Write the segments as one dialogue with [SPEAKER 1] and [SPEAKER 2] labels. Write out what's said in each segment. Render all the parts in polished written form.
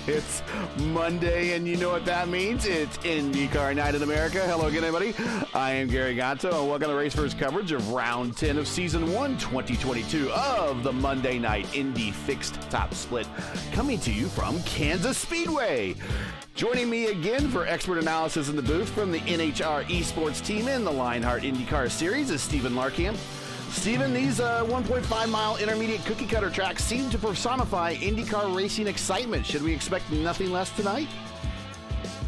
[SPEAKER 1] It's Monday, and you know what that means. It's IndyCar Night in America. Hello again, everybody. I am Gary Gatto, and welcome to Race First coverage of Round 10 of Season 1, 2022 of the Monday Night Indy Fixed Top Split, coming to you from Kansas Speedway. Joining me again for expert analysis in the booth from the NHR eSports team in the Lionheart IndyCar Series is Stephen Larkamp. Stephen, these 1.5-mile intermediate cookie-cutter tracks seem to personify IndyCar racing excitement. Should we expect nothing less tonight?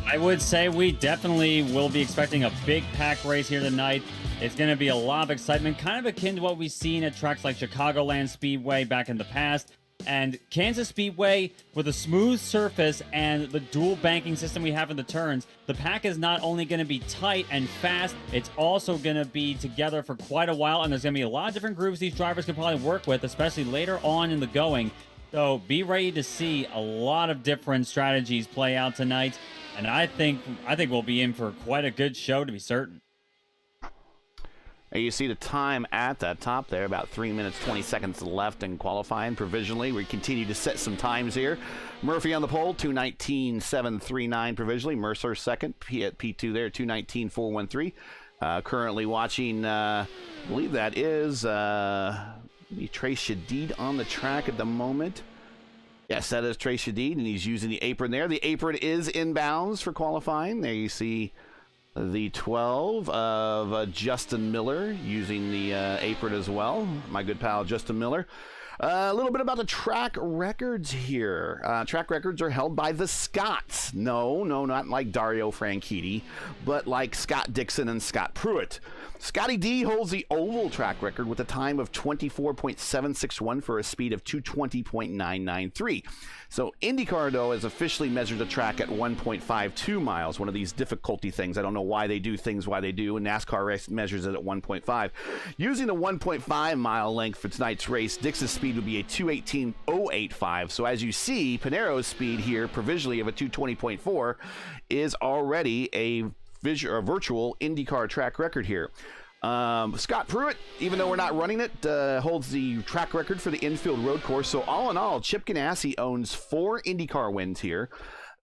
[SPEAKER 2] I would say we definitely will be expecting a big pack race here tonight. It's going to be a lot of excitement, kind of akin to what we've seen at tracks like Chicagoland Speedway back in the past. And Kansas Speedway, with a smooth surface and the dual banking system we have in the turns, the pack is not only going to be tight and fast, it's also going to be together for quite a while, and there's going to be a lot of different groups these drivers can probably work with, especially later on in the going. So be ready to see a lot of different strategies play out tonight, and I think we'll be in for quite a good show, to be certain.
[SPEAKER 1] You see the time at the top there, about 3 minutes, 20 seconds left in qualifying provisionally. We continue to set some times here. Murphy on the pole, 2:19.739 provisionally. Mercer second, at P2 there, 2:19.413. Currently watching, I believe that is Trace Shadid on the track at the moment. Yes, that is Trace Shadid, and he's using the apron there. The apron is inbounds for qualifying. There you see the 12 of Justin Miller using the apron as well. My good pal, Justin Miller. A little bit about the track records here. Track records are held by the Scotts. No, not like Dario Franchitti, but like Scott Dixon and Scott Pruitt. Scotty D holds the oval track record with a time of 24.761 for a speed of 220.993. So IndyCar, though, has officially measured the track at 1.52 miles, one of these difficulty things. I don't know why they do things why they do, and NASCAR measures it at 1.5. Using a 1.5 mile length for tonight's race, Dix's speed would be a 2:18.085. So as you see, Pinero's speed here, provisionally of a 2:20.4, is already a virtual IndyCar track record here. Scott Pruitt, even though we're not running it, holds the track record for the infield road course. So all in all, Chip Ganassi owns 4 IndyCar wins here,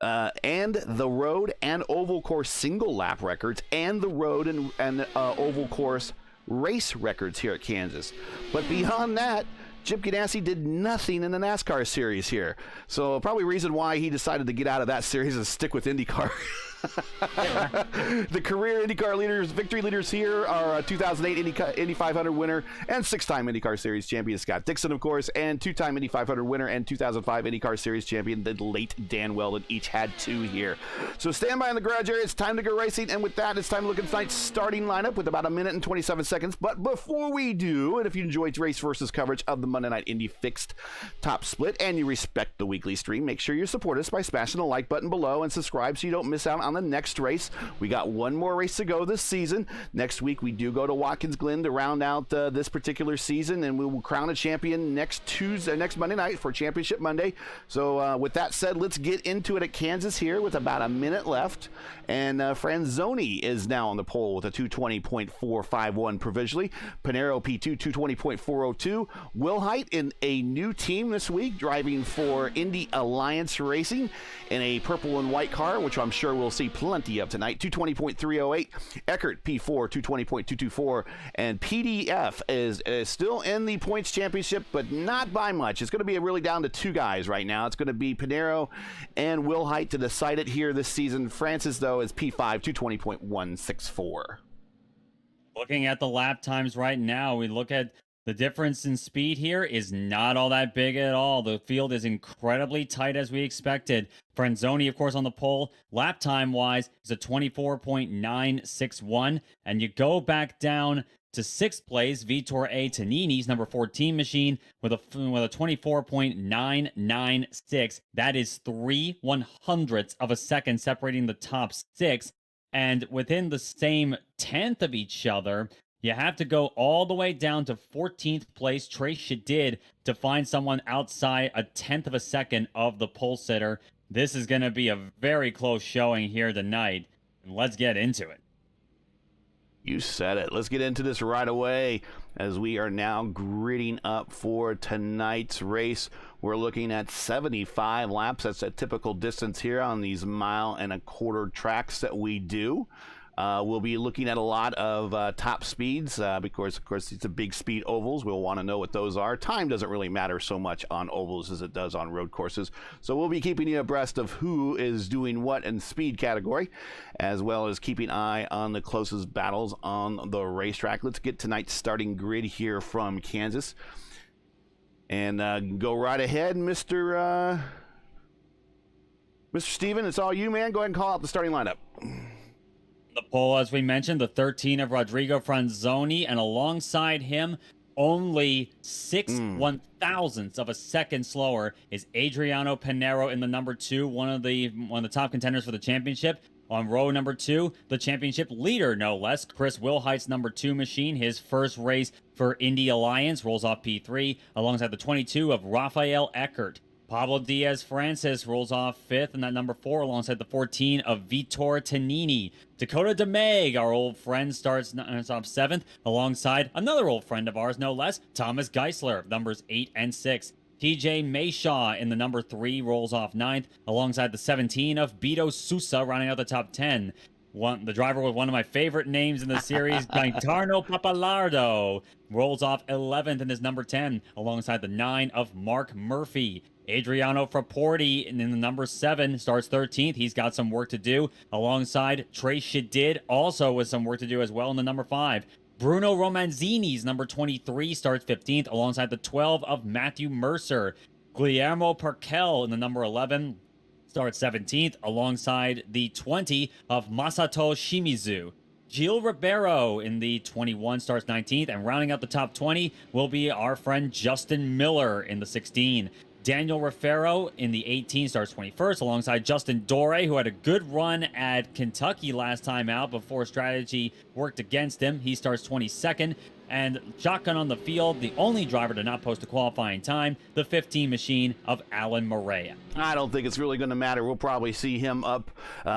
[SPEAKER 1] and the road and oval course single lap records, and the road and oval course race records here at Kansas. But beyond that, Chip Ganassi did nothing in the NASCAR series here. So probably reason why he decided to get out of that series and stick with IndyCar. The career IndyCar leaders, victory leaders here are a 2008 Indy 500 winner and 6-time IndyCar Series champion Scott Dixon, of course, and 2-time Indy 500 winner and 2005 IndyCar Series champion, the late Dan Weldon. Each had 2 here. So stand by in the garage area. It's time to go racing, and with that, it's time to look at tonight's starting lineup with about 1 minute and 27 seconds. But before we do, and if you enjoyed race versus coverage of the Monday Night Indy Fixed Top Split, and you respect the weekly stream, make sure you support us by smashing the like button below and subscribe so you don't miss out on the next race. We got one more race to go this season. Next week we do go to Watkins Glen to round out this particular season, and we will crown a champion next Monday night for Championship Monday. So with that said, let's get into it at Kansas here with about 1 minute left. And Franzoni is now on the pole with a 2:20.451 provisionally. Pinero P2 2:20.402. Will Height in a new team this week, driving for Indy Alliance Racing in a purple and white car, which I'm sure we'll see plenty of tonight. 2:20.308. Eckert P4 2:20.224, and PDF is still in the points championship, but not by much. It's going to be really down to 2 guys right now. It's going to be Pinero and Will Height to decide it here this season. Francis, though, is P5 2:20.164.
[SPEAKER 2] Looking at the lap times right now, we look at the difference in speed here is not all that big at all. The field is incredibly tight as we expected. Franzoni, of course, on the pole. Lap time-wise, is a 24.961. And you go back down to 6th place, Vitor A. Tonini's number 14 machine with a 24.996. That is 3/100ths of a second separating the top 6. And within the same tenth of each other, you have to go all the way down to 14th place, Trace Shadid, to find someone outside a tenth of a second of the pole sitter. This is going to be a very close showing here tonight. And let's get into it.
[SPEAKER 1] You said it. Let's get into this right away. as we are now gridding up for tonight's race. We're looking at 75 laps. That's a typical distance here on these 1.25-mile tracks that we do. We'll be looking at a lot of top speeds because, of course, these are big speed ovals. We'll want to know what those are. Time doesn't really matter so much on ovals as it does on road courses. So we'll be keeping you abreast of who is doing what in speed category, as well as keeping an eye on the closest battles on the racetrack. Let's get tonight's starting grid here from Kansas. And go right ahead, Mr. Steven. It's all you, man. Go ahead and call out the starting lineup.
[SPEAKER 2] The pole, as we mentioned, the 13 of Rodrigo Franzoni, and alongside him, only 6/1000ths of a second slower, is Adriano Pinero in the number 2, one of the top contenders for the championship. On row number 2, the championship leader, no less, Chris Wilhite's number 2 machine, his first race for Indy Alliance, rolls off P3, alongside the 22 of Rafael Eckert. Pablo Diaz-Francis rolls off 5th, and that number 4 alongside the 14 of Vitor Tonini. Dakota DeMeg, our old friend, starts off 7th, alongside another old friend of ours, no less, Thomas Geisler, numbers 8 and 6. TJ Mayshaw in the number 3 rolls off 9th, alongside the 17 of Beto Sousa, rounding out the top 10. The driver with one of my favorite names in the series, Gaetano Papalardo, rolls off 11th in his number 10, alongside the 9 of Mark Murphy. Adriano Fraporti in the number 7 starts 13th. He's got some work to do, alongside Trey Shadid, also with some work to do as well in the number 5. Bruno Romanzini's number 23 starts 15th, alongside the 12 of Matthew Mercer. Guillermo Parkel in the number 11 starts 17th, alongside the 20 of Masato Shimizu. Gil Ribeiro in the 21 starts 19th, and rounding out the top 20 will be our friend Justin Miller in the 16. Daniel Rafero in the 18 starts 21st, alongside Justin Dore, who had a good run at Kentucky last time out before strategy worked against him. He starts 22nd. And shotgun on the field, the only driver to not post a qualifying time, the 15 machine of Alan Morea.
[SPEAKER 1] I don't think it's really going to matter. We'll probably see him up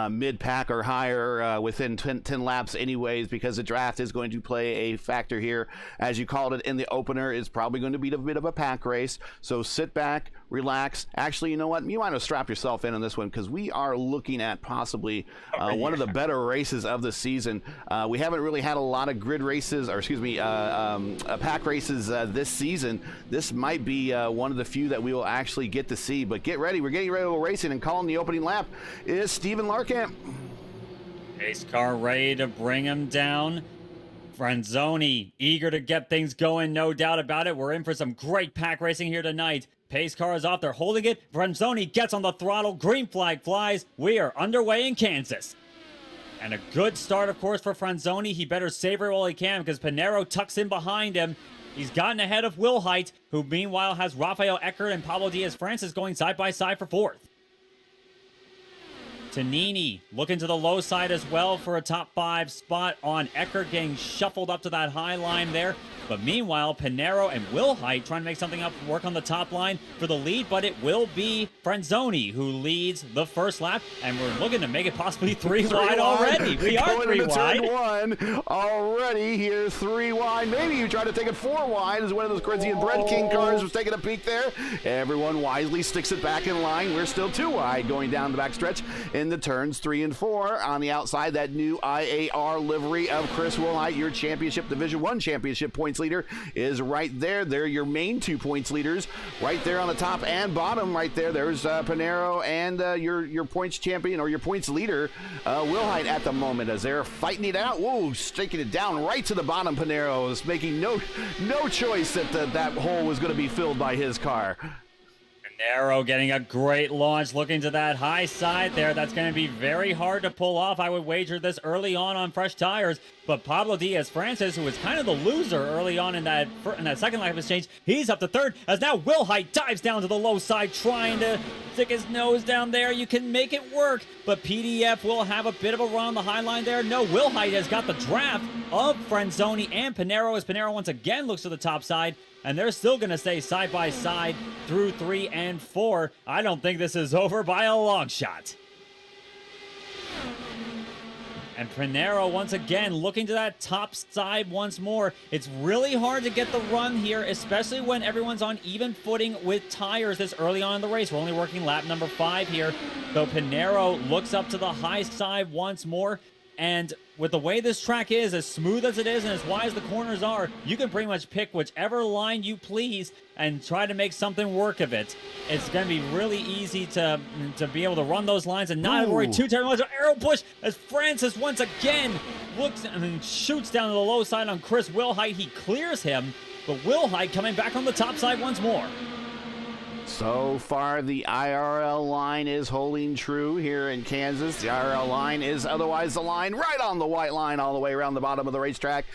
[SPEAKER 1] mid-pack or higher within 10 laps anyways, because the draft is going to play a factor here. As you called it in the opener, it's probably going to be a bit of a pack race. So sit back, relax. Actually, you know what? You might have strap yourself in on this one, because we are looking at possibly one of the better races of the season. We haven't really had a lot of grid races, or excuse me, pack races this season. This might be one of the few that we will actually get to see. But get ready. We're getting ready to go racing, and calling the opening lap is Steven Larkamp.
[SPEAKER 2] Pace car ready to bring him down. Franzoni eager to get things going, no doubt about it. We're in for some great pack racing here tonight. Pace car is off. They're holding it. Franzoni gets on the throttle. Green flag flies. We are underway in Kansas. And a good start, of course, for Franzoni. He better savor it while he can, because Pinero tucks in behind him. He's gotten ahead of Wilhite, who meanwhile has Rafael Eckert and Pablo Diaz-Francis going side by side for 4th. Tonini looking to the low side as well for a top 5 spot on Eckert, getting shuffled up to that high line there. But meanwhile, Pinero and Wilhite trying to make something up, work on the top line for the lead, but it will be Franzoni who leads the first lap, and we're looking to make it possibly 3 wide already. We are 3 wide.
[SPEAKER 1] Turn 1 already here, 3 wide. Maybe you try to take it 4 wide as one of those Corinthian Bread King cars was taking a peek there. Everyone wisely sticks it back in line. We're still 2 wide going down the backstretch in the turns 3 and 4. On the outside, that new IAR livery of Chris Wilhite, your championship Division 1 championship points leader, is right there. They're your main 2 points leaders right there on the top and bottom right there. There's Pinero and your points champion, or your points leader, Wilhite, at the moment, as they're fighting it out. Whoa, staking it down right to the bottom. Pinero is making no choice that that hole was going to be filled by his car.
[SPEAKER 2] Pinero getting a great launch, looking to that high side there. That's going to be very hard to pull off. I would wager this early on fresh tires. But Pablo Diaz-Francis, who was kind of the loser early on in that second lap exchange, he's up to 3rd, as now Wilhite dives down to the low side, trying to stick his nose down there. You can make it work, but PDF will have a bit of a run on the high line there. No, Wilhite has got the draft of Franzoni and Pinero, as Pinero once again looks to the top side. And they're still going to stay side by side through 3 and 4. I don't think this is over by a long shot. And Pinero, once again, looking to that top side once more. It's really hard to get the run here, especially when everyone's on even footing with tires this early on in the race. We're only working lap number 5 here. So Pinero looks up to the high side once more. And with the way this track is, as smooth as it is and as wide as the corners are, you can pretty much pick whichever line you please and try to make something work of it. It's going to be really easy to be able to run those lines and not worry too terribly much. Arrow push as Francis once again looks and shoots down to the low side on Chris Wilhite. He clears him, but Wilhite coming back on the top side once more.
[SPEAKER 1] So far, the IRL line is holding true here in Kansas. The IRL line is otherwise the line right on the white line all the way around the bottom of the racetrack.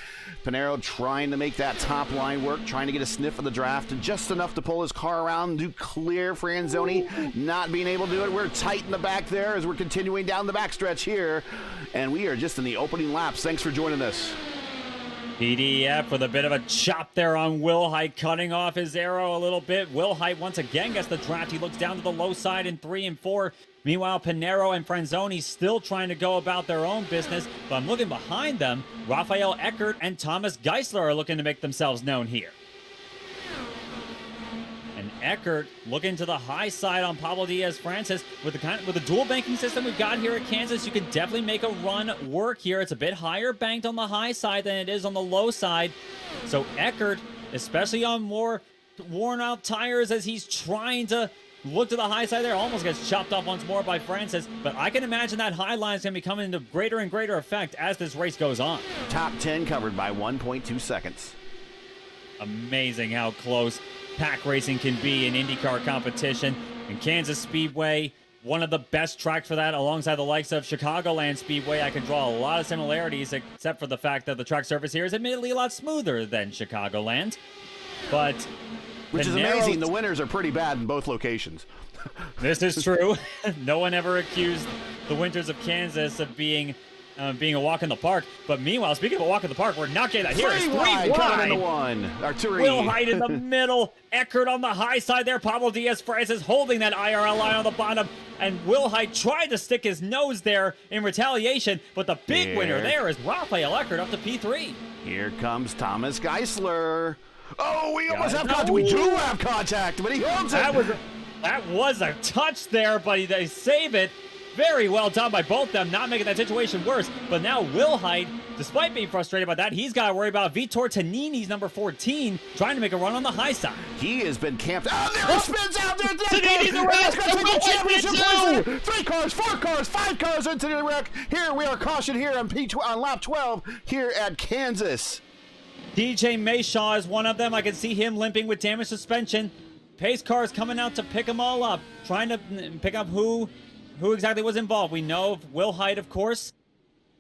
[SPEAKER 1] Pinero trying to make that top line work, trying to get a sniff of the draft, and just enough to pull his car around to clear Franzoni, not being able to do it. We're tight in the back there as we're continuing down the backstretch here, and we are just in the opening laps. Thanks for joining us.
[SPEAKER 2] PDF with a bit of a chop there on Wilhite, cutting off his arrow a little bit. Wilhite once again gets the draft. He looks down to the low side in 3 and 4. Meanwhile, Pinero and Franzoni still trying to go about their own business. But I'm looking behind them. Rafael Eckert and Thomas Geisler are looking to make themselves known here. And Eckert looking to the high side on Pablo Diaz-Francis. With the dual banking system we've got here at Kansas, you can definitely make a run work here. It's a bit higher banked on the high side than it is on the low side. So Eckert, especially on more worn out tires as he's trying to look to the high side there, almost gets chopped off once more by Francis. But I can imagine that high line is going to be coming into greater and greater effect as this race goes on.
[SPEAKER 1] Top 10 covered by 1.2 seconds.
[SPEAKER 2] Amazing how close pack racing can be in IndyCar competition. And Kansas Speedway, one of the best tracks for that, alongside the likes of Chicagoland Speedway. I can draw a lot of similarities, except for the fact that the track surface here is admittedly a lot smoother than Chicagoland. But
[SPEAKER 1] which is amazing. The winters are pretty bad in both locations.
[SPEAKER 2] This is true. No one ever accused the winters of Kansas of being a walk in the park. But meanwhile, speaking of a walk in the park, we're not getting that here.
[SPEAKER 1] Three wide. Coming into one. Or three.
[SPEAKER 2] Wilhite in the middle. Eckert on the high side there. Pablo Diaz-Francis holding that IRL line on the bottom. And Wilhite tried to stick his nose there in retaliation. But the big winner there is Rafael Eckert up to P3.
[SPEAKER 1] Here comes Thomas Geisler. Oh, we almost have contact. We do have contact, but he holds it.
[SPEAKER 2] That was a touch there, but they save it. Very well done by both them, not making that situation worse. But now Wilhite, despite being frustrated by that, he's got to worry about Vitor Tonini's number 14, trying to make a run on the high side.
[SPEAKER 1] He has been camped. Oh, there he spins out there.
[SPEAKER 2] Tonini's the wreck.
[SPEAKER 1] The championship. 3 cars, 4 cars, 5 cars into the wreck. Here we are, caution here on lap 12 here at Kansas.
[SPEAKER 2] DJ Mayshaw is one of them. I can see him limping with damaged suspension. Pace cars coming out to pick them all up, trying to pick up who exactly was involved. We know of Wilhite, of course.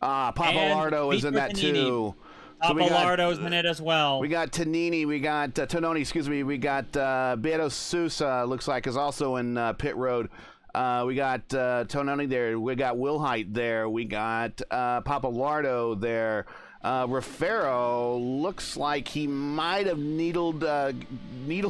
[SPEAKER 1] Papalardo is in that too.
[SPEAKER 2] Papalardo's in it as well.
[SPEAKER 1] We got Tonini, we got Tononi, excuse me. We got Beto Sousa, looks like, is also in pit road. We got Tononi there. We got Wilhite there. We got Papalardo there. Raffaero looks like he might have needled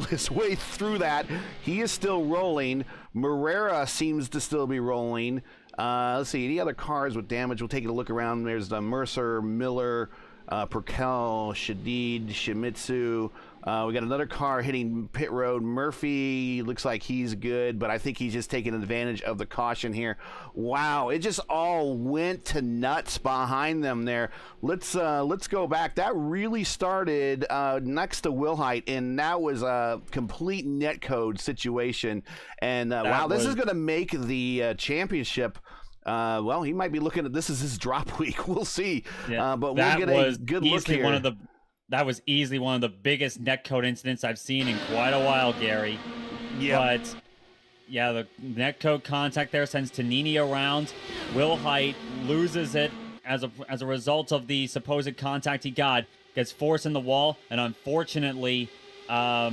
[SPEAKER 1] his way through that. He is still rolling. Morera seems to still be rolling. Let's see, any other cars with damage? We'll take a look around. There's Mercer, Miller, Perkel, Shadid, Shimizu. We got another car hitting pit road. Murphy looks like he's good, but I think he's just taking advantage of the caution here. Wow, it just all went to nuts behind them there. Let's go back. That really started next to Wilhite, and that was a complete netcode situation. And wow, this is going to make the championship. Well, he might be looking at this as his drop week. We'll see. Yeah, but we'll get a good look here.
[SPEAKER 2] That was easily one of the biggest netcode incidents I've seen in quite a while, Gary.
[SPEAKER 1] Yeah.
[SPEAKER 2] But, yeah, the netcode contact there sends Tonini around. Wilhite loses it as a result of the supposed contact he got. Gets forced in the wall, and unfortunately, a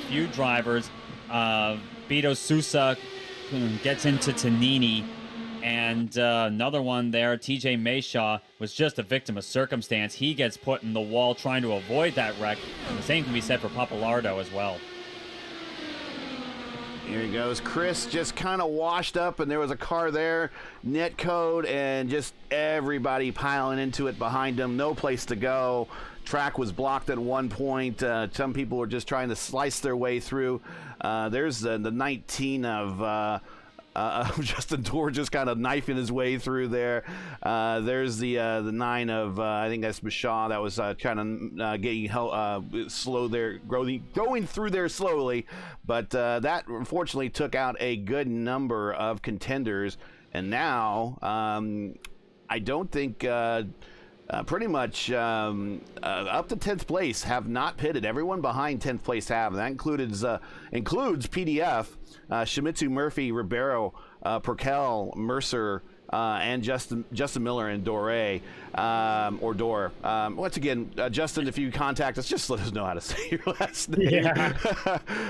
[SPEAKER 2] few drivers, Beto Sousa gets into Tonini. And another one there, TJ Mayshaw, was just a victim of circumstance. He gets put in the wall trying to avoid that wreck. And the same can be said for Papalardo as well.
[SPEAKER 1] Here he goes. Chris just kind of washed up, and there was a car there, net code, and just everybody piling into it behind him. No place to go. Track was blocked at one point. Some people were just trying to slice their way through. There's the 19 of Justin Dorr just kind of knifing his way through there. There's the 9 of I think that's Bashaw that was kind of getting slow there, going through there slowly. But that unfortunately took out a good number of contenders. And now I don't think pretty much up to 10th place have not pitted. Everyone behind 10th place have. And that includes PDF, Shimizu, Murphy, Ribeiro, Perkel, Mercer, and Justin Miller and Doré, or Dorr. Once again, Justin, if you contact us, just let us know how to say your last name.
[SPEAKER 2] Yeah.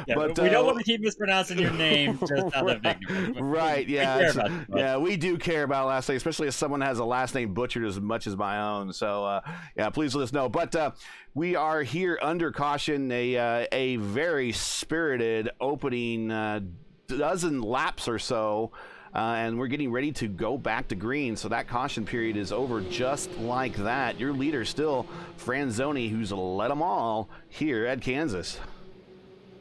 [SPEAKER 2] But we don't want to keep mispronouncing your name. Just out of ignorance.
[SPEAKER 1] Right, yeah. We do care about last name, especially if someone has a last name butchered as much as my own. So, yeah, please let us know. But we are here under caution, a very spirited opening dozen laps or so. And we're getting ready to go back to green, so that caution period is over just like that. Your leader still Franzoni, who's led them all here at Kansas.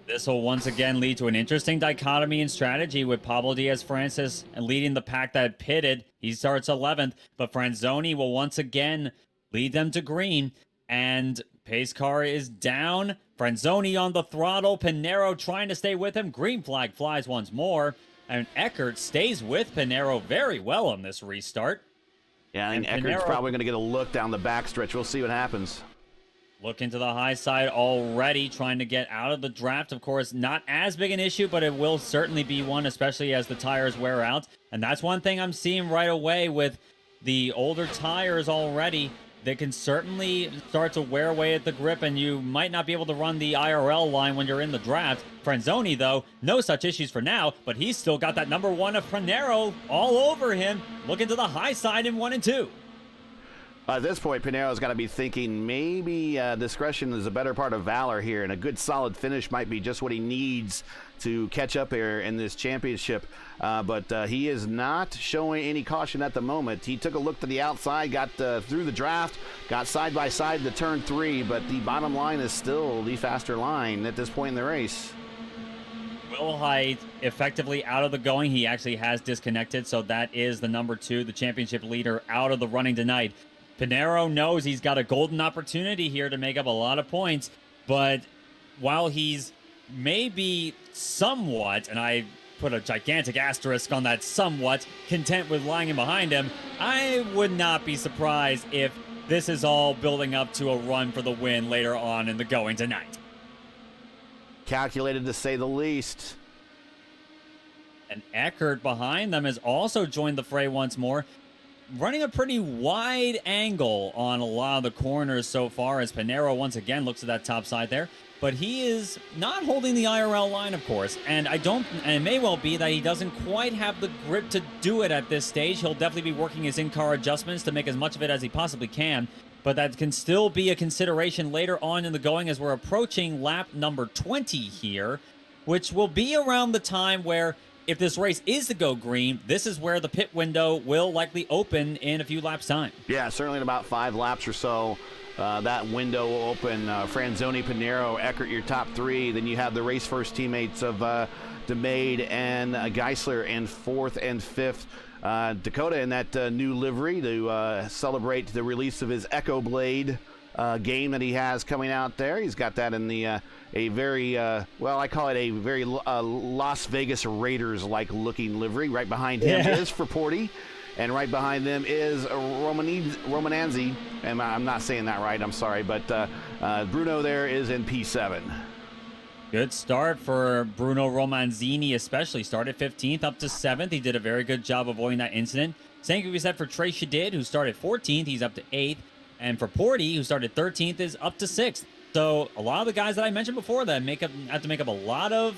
[SPEAKER 2] This will once again lead to an interesting dichotomy in strategy with Pablo Diaz-Francis leading the pack that pitted. He starts 11th, but Franzoni will once again lead them to green, and pace car is down. Franzoni on the throttle, Pinero trying to stay with him. Green flag flies once more. And Eckert stays with Pinero very well on this restart.
[SPEAKER 1] Yeah, I think Eckert's probably going to get a look down the backstretch. We'll see what happens.
[SPEAKER 2] Look into the high side already, trying to get out of the draft. Of course, not as big an issue, but it will certainly be one, especially as the tires wear out. And that's one thing I'm seeing right away with the older tires already. They can certainly start to wear away at the grip, and you might not be able to run the IRL line when you're in the draft. Franzoni, though, no such issues for now, but he's still got that number 1 of Pinero all over him. Looking to the high side in 1 and 2.
[SPEAKER 1] At this point, Pinero's got to be thinking maybe discretion is a better part of valor here, and a good solid finish might be just what he needs to catch up here in this championship. But he is not showing any caution at the moment. He took a look to the outside, got through the draft, got side by side to turn 3, but the bottom line is still the faster line at this point in the race.
[SPEAKER 2] Will Height effectively out of the going. He actually has disconnected, so that is the number 2, the championship leader, out of the running tonight. Pinero knows he's got a golden opportunity here to make up a lot of points, but while he's maybe somewhat, and I put a gigantic asterisk on that somewhat, content with lying in behind him, I would not be surprised if this is all building up to a run for the win later on in the going tonight.
[SPEAKER 1] Calculated to say the least.
[SPEAKER 2] And Eckert behind them has also joined the fray once more, running a pretty wide angle on a lot of the corners so far, as Pinero once again looks at that top side there. But he is not holding the IRL line, of course, and it may well be that he doesn't quite have the grip to do it at this stage. He'll definitely be working his in-car adjustments to make as much of it as he possibly can, but that can still be a consideration later on in the going as we're approaching lap number 20 here, which will be around the time where, if this race is to go green, this is where the pit window will likely open in a few laps' time.
[SPEAKER 1] Yeah, certainly in about 5 laps or so. That window will open. Franzoni, Pinero, Eckert, your top 3. Then you have the race first teammates of DeMade and Geisler in 4th and 5th. Dakota in that new livery to celebrate the release of his Echo Blade game that he has coming out there. He's got that in the a very, well, I call it a very Las Vegas Raiders-like looking livery. Right behind him is Fraporti. And right behind them is Romananzi. And I'm not saying that right, I'm sorry. But Bruno there is in P7.
[SPEAKER 2] Good start for Bruno Romanzini, especially. Started 15th up to 7th. He did a very good job avoiding that incident. Same could be said for Trey Shadid, who started 14th. He's up to 8th. And for Porty, who started 13th, is up to 6th. So a lot of the guys that I mentioned before that have to make up a lot of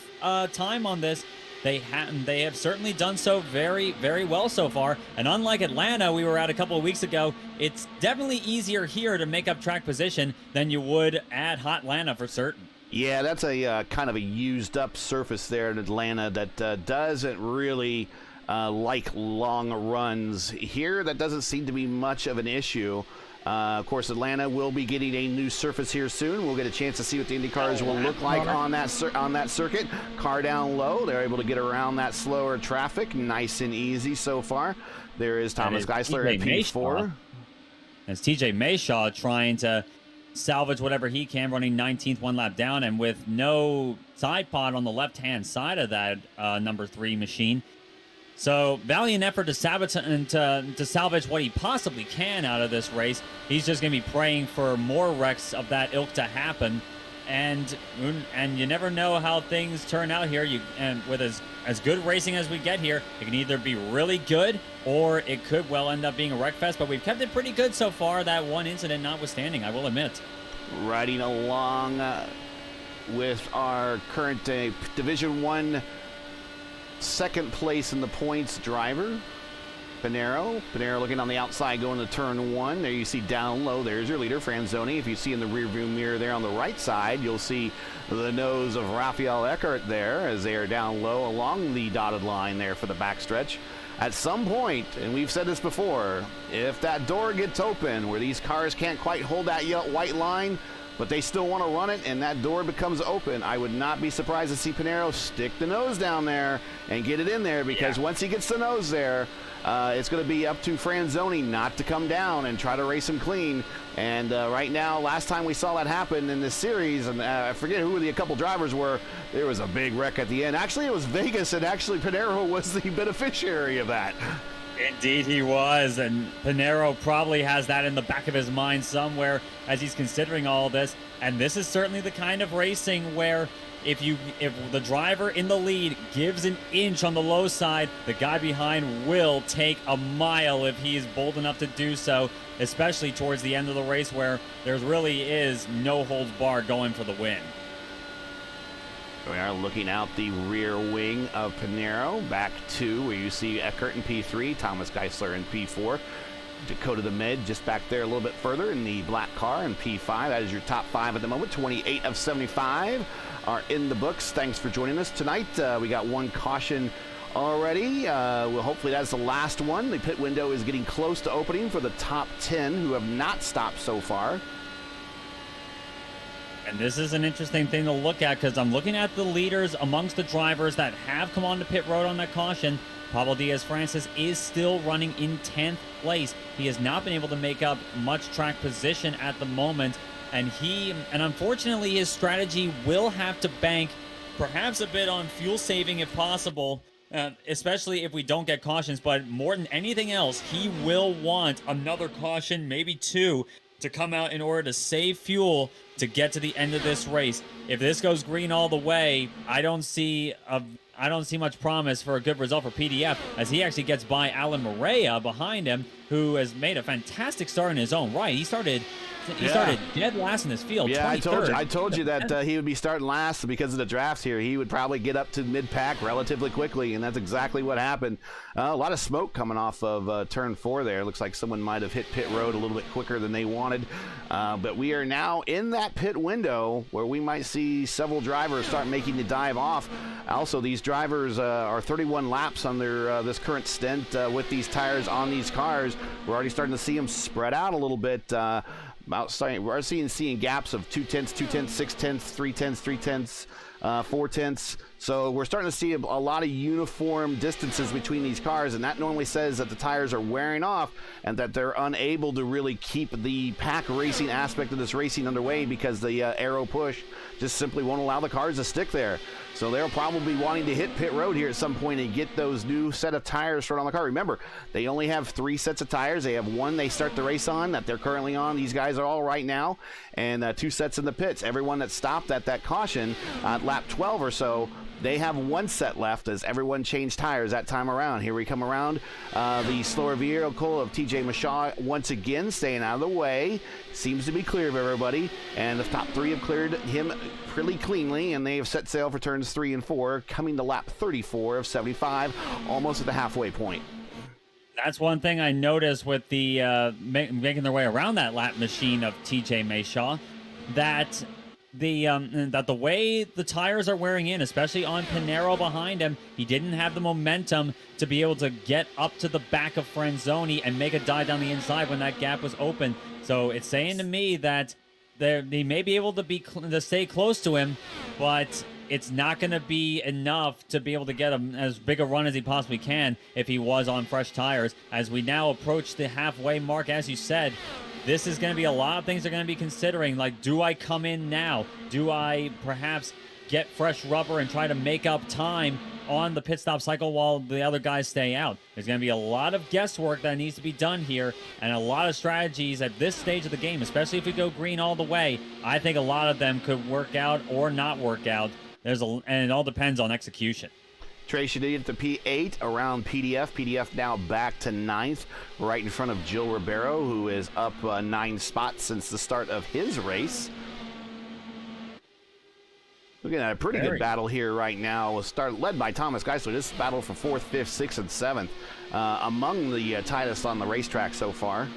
[SPEAKER 2] time on this, they have certainly done so very, very well so far. And unlike Atlanta, we were at a couple of weeks ago, it's definitely easier here to make up track position than you would at Hot Atlanta for certain.
[SPEAKER 1] Yeah, that's a kind of a used up surface there in Atlanta that doesn't really like long runs. Here, that doesn't seem to be much of an issue. Of course, Atlanta will be getting a new surface here soon. We'll get a chance to see what the Indy cars will look like on that circuit. Car down low. They're able to get around that slower traffic. Nice and easy so far. There is Thomas Geisler at P4.
[SPEAKER 2] It's TJ Mayshaw trying to salvage whatever he can, running 19th, one lap down, and with no side pod on the left-hand side of that number 3 machine. So, valiant effort to salvage to salvage what he possibly can out of this race. He's just going to be praying for more wrecks of that ilk to happen, and you never know how things turn out here. And with as good racing as we get here, it can either be really good or it could well end up being a wreck fest. But we've kept it pretty good so far. That one incident notwithstanding, I will admit.
[SPEAKER 1] Riding along with our current Division 1 second place in the points driver, Pinero looking on the outside going to turn 1. There you see down low, there's your leader, Franzoni. If you see in the rearview mirror there on the right side, you'll see the nose of Rafael Eckert there as they are down low along the dotted line there for the backstretch. At some point, and we've said this before, if that door gets open where these cars can't quite hold that white line, but they still want to run it, and that door becomes open, I would not be surprised to see Pinero stick the nose down there and get it in there, because once he gets the nose there, it's going to be up to Franzoni not to come down and try to race him clean. And right now, last time we saw that happen in this series, and I forget who a couple drivers were, there was a big wreck at the end. Actually, it was Vegas, and actually Pinero was the beneficiary of that.
[SPEAKER 2] Indeed he was, and Pinero probably has that in the back of his mind somewhere as he's considering all this. And this is certainly the kind of racing where if the driver in the lead gives an inch on the low side, the guy behind will take a mile if he is bold enough to do so, especially towards the end of the race where there really is no holds barred going for the win.
[SPEAKER 1] We are looking out the rear wing of Pinero, back 2, where you see Eckert in P3, Thomas Geisler in P4, Dakota the Mid just back there a little bit further in the black car in P5. That is your top 5 at the moment. 28 of 75 are in the books. Thanks for joining us tonight. We got one caution already. Well, hopefully that's the last one. The pit window is getting close to opening for the top 10 who have not stopped so far.
[SPEAKER 2] And this is an interesting thing to look at because I'm looking at the leaders amongst the drivers that have come onto pit road on that caution. Pablo Diaz-Francis is still running in 10th place. He has not been able to make up much track position at the moment. And unfortunately, his strategy will have to bank perhaps a bit on fuel saving if possible, especially if we don't get cautions. But more than anything else, he will want another caution, maybe 2, to come out in order to save fuel to get to the end of this race. If this goes green all the way, I don't see much promise for a good result for PDF, as he actually gets by Alan Morea behind him, who has made a fantastic start in his own right. He started dead last in this field.
[SPEAKER 1] Yeah, I told you that he would be starting last because of the drafts here. He would probably get up to mid-pack relatively quickly, and that's exactly what happened. A lot of smoke coming off of turn 4 there. Looks like someone might have hit pit road a little bit quicker than they wanted. But we are now in that pit window where we might see several drivers start making the dive off. Also, these drivers are 31 laps on their this current stint with these tires on these cars. We're already starting to see them spread out a little bit. We're seeing gaps of 2/10, 2/10, 6/10, 3/10, 3/10, 4/10. So we're starting to see a lot of uniform distances between these cars, and that normally says that the tires are wearing off and that they're unable to really keep the pack racing aspect of this racing underway because the aero push just simply won't allow the cars to stick there. So they'll probably be wanting to hit pit road here at some point and get those new set of tires thrown on the car. Remember, they only have 3 sets of tires. They have one they start the race on that they're currently on. These guys are all right now, and 2 sets in the pits. Everyone that stopped at that caution at lap 12 or so, they have 1 set left as everyone changed tires that time around. Here we come around. The slower vehicle of TJ Mashaw once again staying out of the way. Seems to be clear of everybody. And the top 3 have cleared him pretty cleanly, and they have set sail for turns 3 and 4, coming to lap 34 of 75, almost at the halfway point.
[SPEAKER 2] That's one thing I noticed with the making their way around that lap machine of TJ Mashaw, that that the way the tires are wearing in, especially on Pinero behind him, he didn't have the momentum to be able to get up to the back of Franzoni and make a dive down the inside when that gap was open. So it's saying to me that they may be able to stay close to him, but it's not going to be enough to be able to get him as big a run as he possibly can if he was on fresh tires. As we now approach the halfway mark, as you said, this is going to be a lot of things they're going to be considering. Like, do I come in now? Do I perhaps get fresh rubber and try to make up time on the pit stop cycle while the other guys stay out? There's going to be a lot of guesswork that needs to be done here, and a lot of strategies at this stage of the game, especially if we go green all the way. I think a lot of them could work out or not work out. And it all depends on execution.
[SPEAKER 1] Trace Shadid at the P8 around PDF. PDF now back to 9th, right in front of Gil Ribeiro, who is up 9 spots since the start of his race. Looking at a pretty good battle here right now. We'll start led by Thomas Geisler. This battle for 4th, 5th, 6th, and 7th among the tightest on the racetrack so far.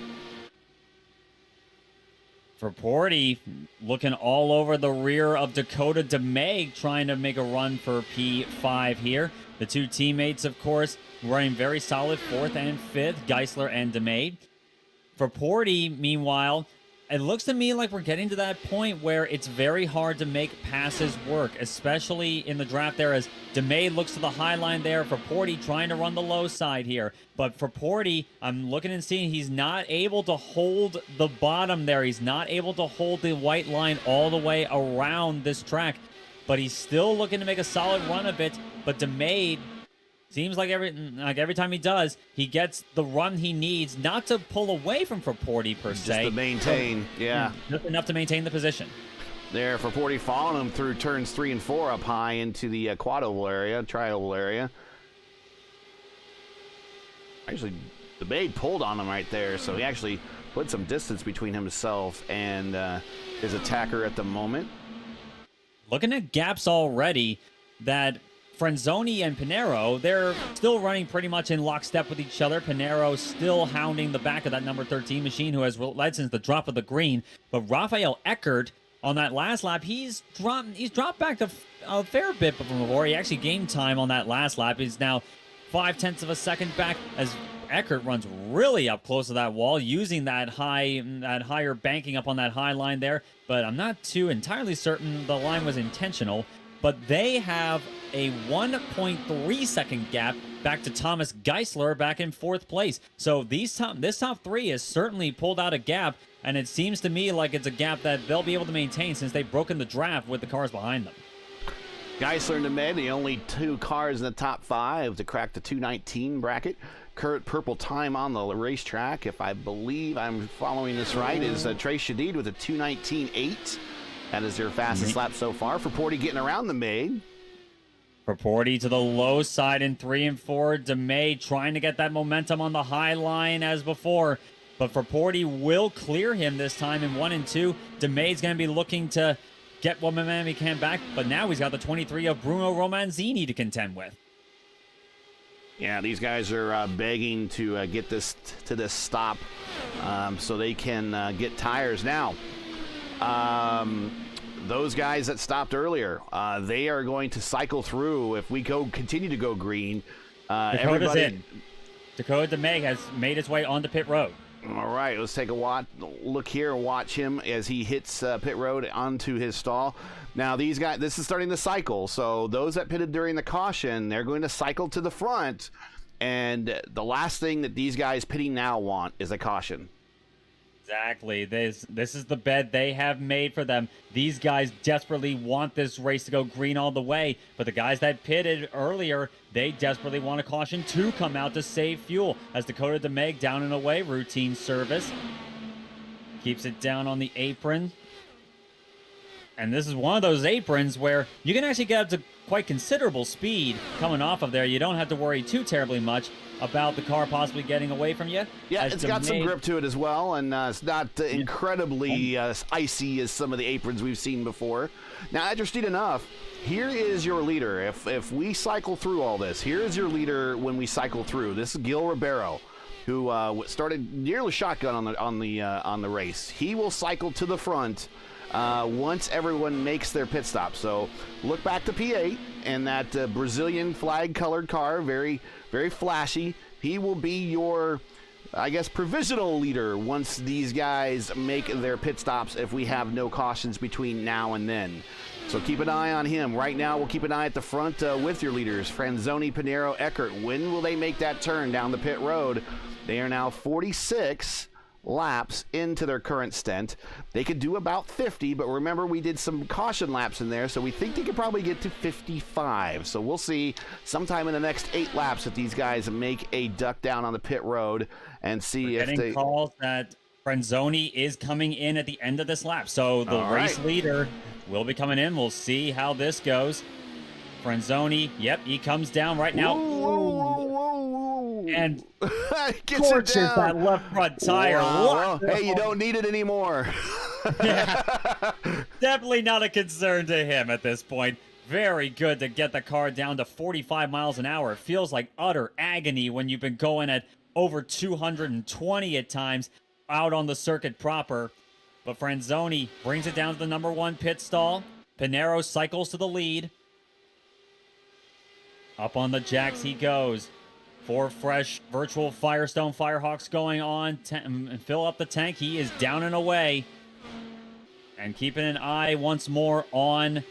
[SPEAKER 2] For Porty, looking all over the rear of Dakota DeMay, trying to make a run for P5 here. The two teammates, of course, running very solid 4th and 5th, Geisler and DeMay. For Porty, meanwhile, it looks to me like we're getting to that point where it's very hard to make passes work, especially in the draft there, as DeMay looks to the high line there for Porty, trying to run the low side here. But for Porty, I'm looking and seeing he's not able to hold the bottom there. He's not able to hold the white line all the way around this track. But he's still looking to make a solid run of it. But DeMay seems like every time he does, he gets the run he needs, not to pull away from Porty per se.
[SPEAKER 1] Just to maintain, yeah.
[SPEAKER 2] Just enough to maintain the position.
[SPEAKER 1] There for Porty, following him through turns 3 and 4 up high into the quad-oval area, tri-oval area. Actually, the Bay pulled on him right there, so he actually put some distance between himself and his attacker at the moment.
[SPEAKER 2] Looking at gaps already, that Franzoni and Pinero, they're still running pretty much in lockstep with each other. Pinero still hounding the back of that number 13 machine, who has led since the drop of the green. But Rafael Eckert, on that last lap, he's dropped back to a fair bit from before. He actually gained time on that last lap. He's now 0.5 of a second back as Eckert runs really up close to that wall, using that higher banking up on that high line there. But I'm not too entirely certain the line was intentional. But they have a 1.3 second gap back to Thomas Geisler back in 4th place. So this top 3 has certainly pulled out a gap, and it seems to me like it's a gap that they'll be able to maintain since they've broken the draft with the cars behind them.
[SPEAKER 1] Geisler and DeMay, the only 2 cars in the top 5 to crack the 219 bracket. Current purple time on the racetrack, if I believe I'm following this right, is Trace Shadid with a 219.8. That is their fastest lap so far. For Porty getting around the maid.
[SPEAKER 2] For Porty to the low side in 3 and 4. DeMay trying to get that momentum on the high line as before. But for Porty will clear him this time in 1 and 2. DeMay's going to be looking to get what momentum he can back. But now he's got the 23 of Bruno Romanzini to contend with.
[SPEAKER 1] Yeah, these guys are begging to get this to this stop so they can get tires now. Those guys that stopped earlier, they are going to cycle through. If we continue to go green,
[SPEAKER 2] Dakota's in. Dakota DeMay has made his way onto pit road.
[SPEAKER 1] All right, let's take a look here and watch him as he hits pit road onto his stall. Now, these guys, this is starting the cycle. So those that pitted during the caution, they're going to cycle to the front. And the last thing that these guys pitting now want is a caution.
[SPEAKER 2] Exactly. This is the bed they have made for them. These guys desperately want this race to go green all the way, but the guys that pitted earlier, they desperately want a caution to come out to save fuel. As Dakota DeMay down and away, routine service. Keeps it down on the apron. And this is one of those aprons where you can actually get up to quite considerable speed coming off of there. You don't have to worry too terribly much about the car possibly getting away from you.
[SPEAKER 1] Yeah, it's got some grip to it as well, and it's not incredibly icy as some of the aprons we've seen before. Now, interesting enough, here is your leader. If we cycle through all this, here is your leader when we cycle through. This is Gil Ribeiro, who started nearly shotgun on the race. He will cycle to the front once everyone makes their pit stop. So look back to P8 and that Brazilian flag-colored car, very, very flashy. He will be your, I guess, provisional leader once these guys make their pit stops if we have no cautions between now and then. So keep an eye on him. Right now, we'll keep an eye at the front with your leaders, Franzoni, Pinero, Eckert. When will they make that turn down the pit road? They are now 46 laps into their current stint. They could do about 50, but remember we did some caution laps in there, so we think they could probably get to 55. So we'll see sometime in the next 8 laps if these guys make a duck down on the pit road and see if they...
[SPEAKER 2] calls that Franzoni is coming in at the end of this lap. So the race leader will be coming in. We'll see how this goes. Franzoni, yep, he comes down right now.
[SPEAKER 1] Whoa.
[SPEAKER 2] And
[SPEAKER 1] gets
[SPEAKER 2] that left front tire.
[SPEAKER 1] Wow. Hey, you don't need it anymore.
[SPEAKER 2] Yeah. Definitely not a concern to him at this point. Very good to get the car down to 45 miles an hour. It feels like utter agony when you've been going at over 220 at times out on the circuit proper. But Franzoni brings it down to the number 1 pit stall. Pinero cycles to the lead. Up on the jacks he goes. 4 fresh virtual Firestone Firehawks going on. Fill up the tank. He is down and away. And keeping an eye once more on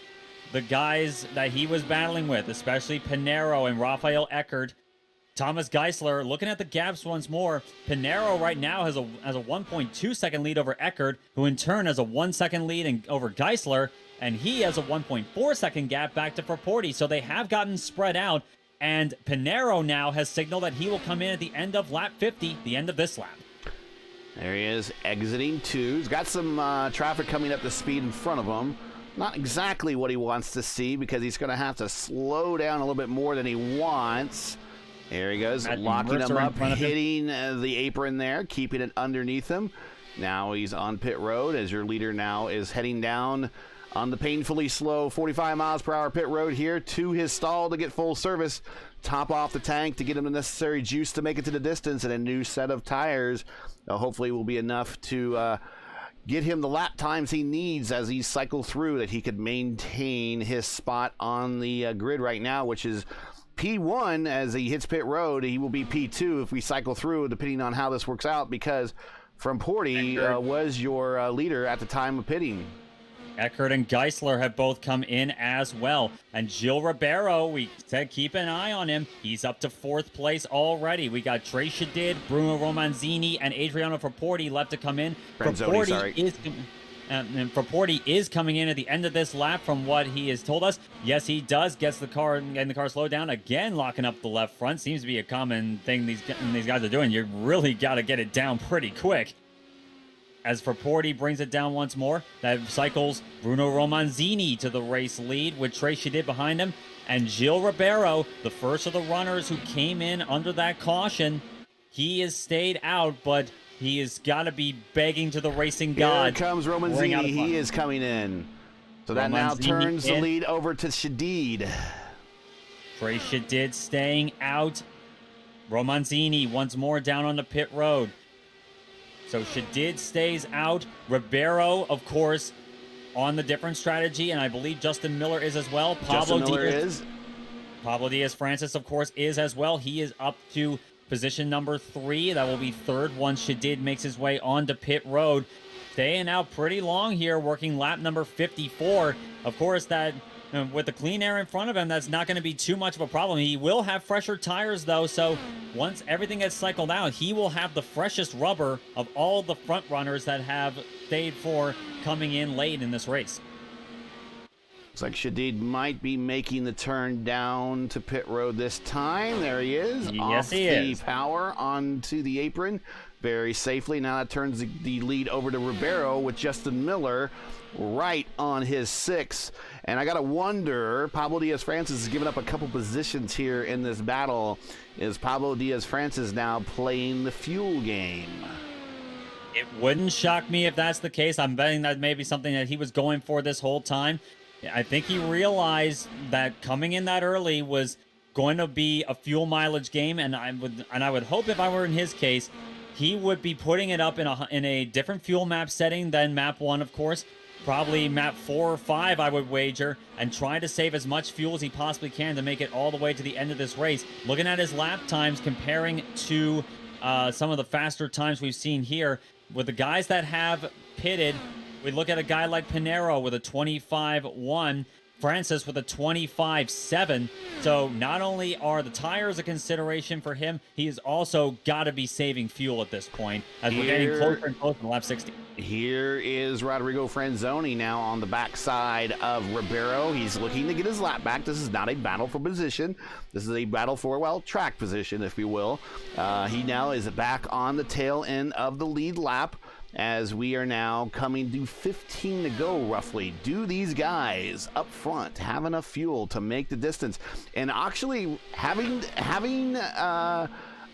[SPEAKER 2] the guys that he was battling with, especially Pinero and Rafael Eckert. Thomas Geisler looking at the gaps once more. Pinero right now has a 1.2 second lead over Eckert, who in turn has a 1 second lead over Geisler, and he has a 1.4 second gap back to Fraporti. So they have gotten spread out, and Pinero now has signaled that he will come in at the end of lap 50, the end of this lap.
[SPEAKER 1] There he is, exiting 2. He's got some traffic coming up to speed in front of him. Not exactly what he wants to see because he's going to have to slow down a little bit more than he wants. There he goes, locking him up, hitting the apron there, keeping it underneath him. Now he's on pit road as your leader now is heading down on the painfully slow 45 miles per hour pit road here to his stall to get full service. Top off the tank to get him the necessary juice to make it to the distance, and a new set of tires hopefully will be enough to get him the lap times he needs as he cycles through, that he could maintain his spot on the grid right now, which is P1. As he hits pit road, he will be P2 if we cycle through, depending on how this works out, because Fraporti was your leader at the time of pitting.
[SPEAKER 2] Eckert and Geisler have both come in as well. And Gil Ribeiro, we said keep an eye on him. He's up to 4th place already. We got Trey Shadid, Bruno Romanzini, and Adriano Fraporti left to come in. Fraporti is coming in at the end of this lap from what he has told us. Yes, he does. Gets the car and the car slowed down. Again, locking up the left front. Seems to be a common thing these guys are doing. You really got to get it down pretty quick. As Fraporti brings it down once more, that cycles Bruno Romanzini to the race lead with Trey Shadid behind him. And Gil Ribeiro, the first of the runners who came in under that caution, he has stayed out, but he has got to be begging to the racing god.
[SPEAKER 1] Here comes Romanzini. He is coming in. So that now turns the lead over to Shadid.
[SPEAKER 2] Trey Shadid staying out. Romanzini once more down on the pit road. So Shadid stays out. Ribeiro, of course, on the different strategy, and I believe Justin Miller is as well. Pablo Diaz-Francis, of course, is as well. He is up to position number 3. That will be 3rd once Shadid makes his way onto pit road. Staying out pretty long here, working lap number 54. Of course, that with the clean air in front of him, that's not going to be too much of a problem. He will have fresher tires, though, so once everything gets cycled out, he will have the freshest rubber of all the front runners that have stayed for coming in late in this race.
[SPEAKER 1] Looks like Shadid might be making the turn down to pit road this time. There he is.
[SPEAKER 2] Yes, he is.
[SPEAKER 1] Power onto the apron very safely. Now that turns the lead over to Ribeiro with Justin Miller right on his 6th. And I got to wonder, Pablo Diaz-Francis has given up a couple positions here in this battle. Is Pablo Diaz-Francis now playing the fuel game?
[SPEAKER 2] It wouldn't shock me if that's the case. I'm betting that may be something that he was going for this whole time. I think he realized that coming in that early was going to be a fuel mileage game, and I would hope if I were in his case, he would be putting it up in a different fuel map setting than map 1, of course. probably map 4 or 5, I would wager, and try to save as much fuel as he possibly can to make it all the way to the end of this race. Looking at his lap times, comparing to some of the faster times we've seen here, with the guys that have pitted, we look at a guy like Pinero with a 25.1, Francis with a 25.7. So not only are the tires a consideration for him, he's also got to be saving fuel at this point as we're getting closer and closer to lap 60.
[SPEAKER 1] Here is Rodrigo Franzoni now on the backside of Ribeiro. He's looking to get his lap back. This is not a battle for position. This is a battle for, well, track position, if you will. He now is back on the tail end of the lead lap, as we are now coming to 15 to go roughly. Do these guys up front have enough fuel to make the distance? And actually having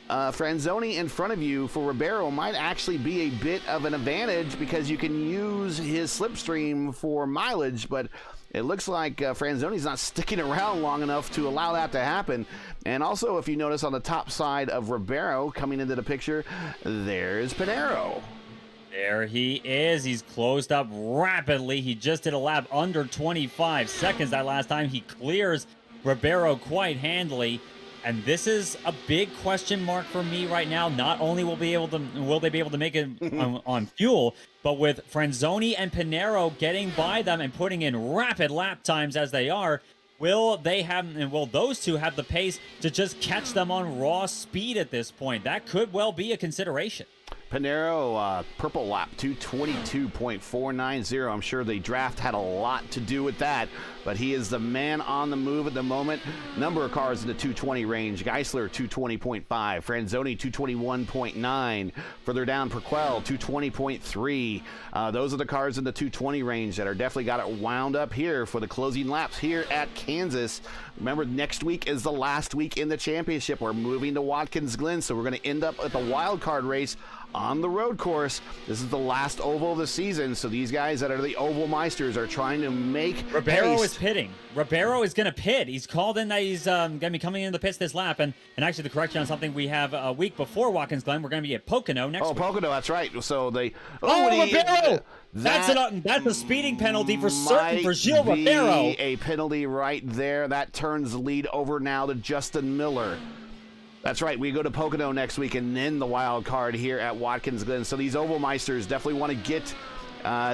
[SPEAKER 1] Franzoni in front of you for Ribeiro might actually be a bit of an advantage, because you can use his slipstream for mileage, but it looks like Franzoni's not sticking around long enough to allow that to happen. And also, if you notice on the top side of Ribeiro coming into the picture, there's Pinero.
[SPEAKER 2] There he is. He's closed up rapidly. He just did a lap under 25 seconds that last time. He clears Ribeiro quite handily. And this is a big question mark for me right now. Not only will they be able to make it on fuel, but with Franzoni and Pinero getting by them and putting in rapid lap times as they are, will those two have the pace to just catch them on raw speed at this point? That could well be a consideration.
[SPEAKER 1] Pinero, purple lap, 222.490. I'm sure the draft had a lot to do with that, but he is the man on the move at the moment. Number of cars in the 220 range. Geisler, 220.5. Franzoni, 221.9. Further down, Perquel, 220.3. Those are the cars in the 220 range that are definitely got it wound up here for the closing laps here at Kansas. Remember, next week is the last week in the championship. We're moving to Watkins Glen, so we're going to end up at the wild card race on the road course. This is the last oval of the season, so these guys that are the oval meisters are trying to make
[SPEAKER 2] Ribeiro
[SPEAKER 1] haste.
[SPEAKER 2] is pitting. Ribeiro is going to pit. He's called in that he's going to be coming into the pits this lap, and actually the correction on something we have a week before Watkins Glen, we're going to be at Pocono next week.
[SPEAKER 1] Pocono, that's right. So they
[SPEAKER 2] Ribeiro! That's a speeding penalty for certain for Gilles Ribeiro.
[SPEAKER 1] A penalty right there. That turns the lead over now to Justin Miller. That's right. We go to Pocono next week and then the wild card here at Watkins Glen. So these oval meisters definitely want to get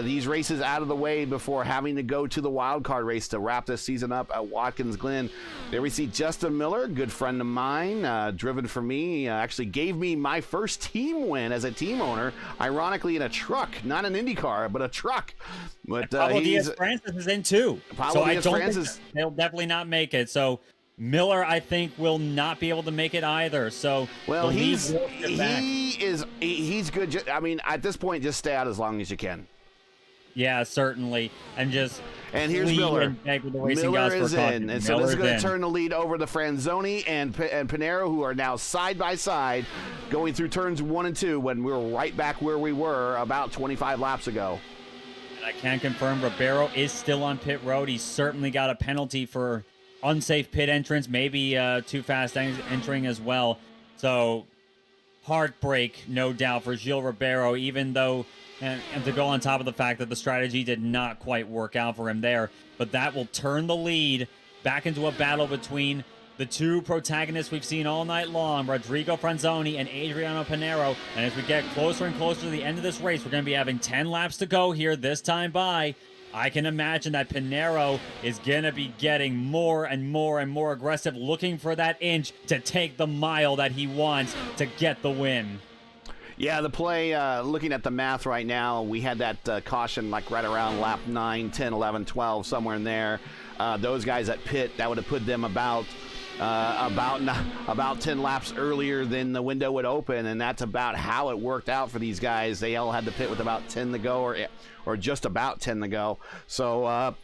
[SPEAKER 1] these races out of the way before having to go to the wild card race to wrap this season up at Watkins Glen. There we see Justin Miller, good friend of mine, driven for me, actually gave me my first team win as a team owner, ironically in a truck, not an IndyCar, but a truck. But
[SPEAKER 2] Pablo Diaz-Francis is in too.
[SPEAKER 1] Pablo
[SPEAKER 2] so
[SPEAKER 1] Diaz-Francis,
[SPEAKER 2] think he'll definitely not make it. So Miller, I think, will not be able to make it either. So
[SPEAKER 1] well, he's good. I mean, at this point, just stay out as long as you can.
[SPEAKER 2] Yeah, certainly. And
[SPEAKER 1] here's Miller.
[SPEAKER 2] Miller
[SPEAKER 1] is in. And so this is going to turn the lead over to Franzoni and Pinero, who are now side by side going through turns 1 and 2 when we were right back where we were about 25 laps ago.
[SPEAKER 2] And I can confirm Ribeiro is still on pit road. He's certainly got a penalty for unsafe pit entrance, maybe too fast entering as well. So heartbreak, no doubt, for Gilles Ribeiro, even though, and to go on top of the fact that the strategy did not quite work out for him there. But that will turn the lead back into a battle between the two protagonists we've seen all night long, Rodrigo Franzoni and Adriano Pinero. And as we get closer and closer to the end of this race, we're going to be having 10 laps to go here this time by. I can imagine that Pinero is going to be getting more and more and more aggressive, looking for that inch to take the mile that he wants to get the win.
[SPEAKER 1] Yeah, the play, looking at the math right now, we had that caution like right around lap 9, 10, 11, 12, somewhere in there. Those guys at pit, that would have put them about 10 laps earlier than the window would open, and that's about how it worked out for these guys. They all had to pit with about 10 to go, or just about 10 to go. So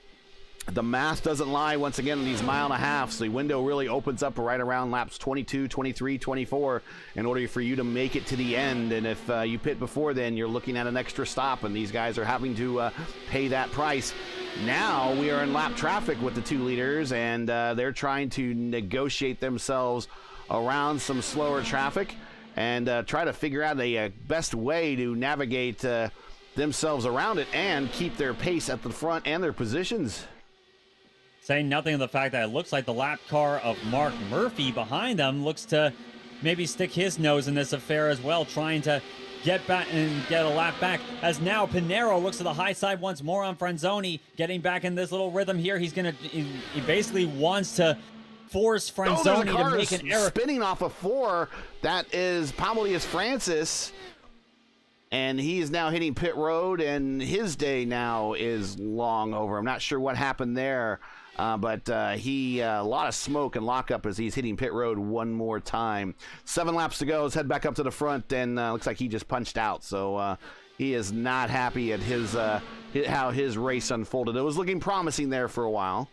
[SPEAKER 1] the math doesn't lie once again in these mile and a half. The window really opens up right around laps 22, 23, 24 in order for you to make it to the end. And if you pit before then, you're looking at an extra stop, and these guys are having to pay that price. Now we are in lap traffic with the two leaders, and they're trying to negotiate themselves around some slower traffic and try to figure out a best way to navigate themselves around it and keep their pace at the front and their positions.
[SPEAKER 2] Saying nothing of the fact that it looks like the lap car of Mark Murphy behind them looks to maybe stick his nose in this affair as well, trying to get back and get a lap back. As now Pinero looks to the high side once more on Franzoni, getting back in this little rhythm here. He basically wants to force Franzoni to make an error.
[SPEAKER 1] Spinning off of 4. That is probably is Francis. And he is now hitting pit road, and his day now is long over. I'm not sure what happened there. But a lot of smoke and lockup as he's hitting pit road one more time. 7 laps to go. Let's head back up to the front, and looks like he just punched out. So he is not happy at how his race unfolded. It was looking promising there for a while.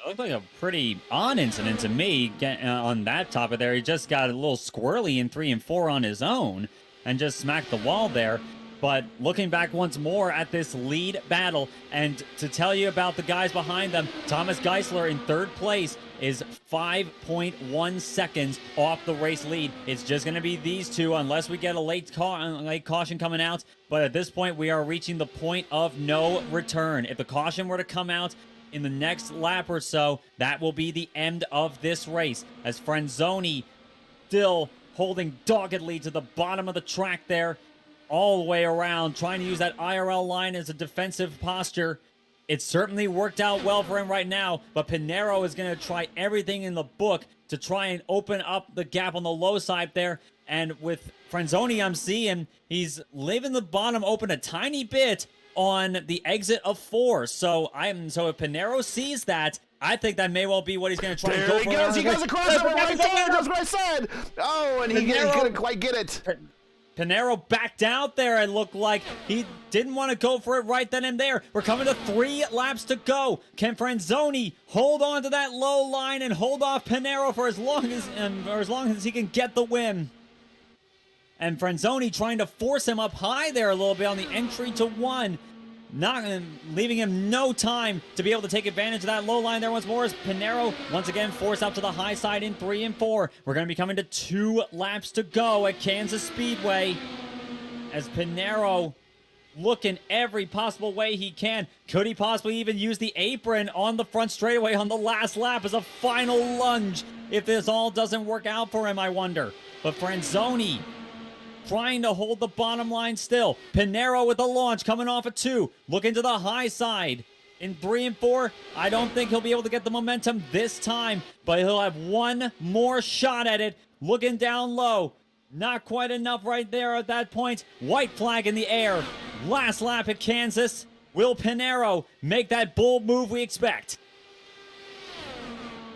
[SPEAKER 2] It looked like a pretty odd incident to me on that topic there. He just got a little squirrely in 3 and 4 on his own and just smacked the wall there. But looking back once more at this lead battle, and to tell you about the guys behind them, Thomas Geisler in 3rd place is 5.1 seconds off the race lead. It's just going to be these two unless we get a late caution coming out. But at this point, we are reaching the point of no return. If the caution were to come out in the next lap or so, that will be the end of this race, as Franzoni still holding doggedly to the bottom of the track there, all the way around, trying to use that IRL line as a defensive posture. It certainly worked out well for him right now, but Pinero is going to try everything in the book to try and open up the gap on the low side there. And with Franzoni, I'm seeing he's leaving the bottom open a tiny bit on the exit of 4. So if Pinero sees that, I think that may well be what he's going to try and go for.
[SPEAKER 1] There he goes. He goes across over right there. That's what I said. Oh, and he couldn't quite get it.
[SPEAKER 2] Pinero backed out there. It looked like he didn't want to go for it right then and there. We're coming to 3 laps to go. Can Franzoni hold on to that low line and hold off Pinero for as long as he can get the win? And Franzoni trying to force him up high there a little bit on the entry to 1. Not leaving him no time to be able to take advantage of that low line there once more, as Pinero once again forced out to the high side in 3 and 4. We're going to be coming to 2 laps to go at Kansas Speedway, as Pinero looking every possible way he can. Could he possibly even use the apron on the front straightaway on the last lap as a final lunge if this all doesn't work out for him, I wonder. But Franzoni trying to hold the bottom line still. Pinero with the launch coming off of 2. Looking to the high side. In 3 and 4, I don't think he'll be able to get the momentum this time, but he'll have one more shot at it. Looking down low. Not quite enough right there at that point. White flag in the air. Last lap at Kansas. Will Pinero make that bold move we expect?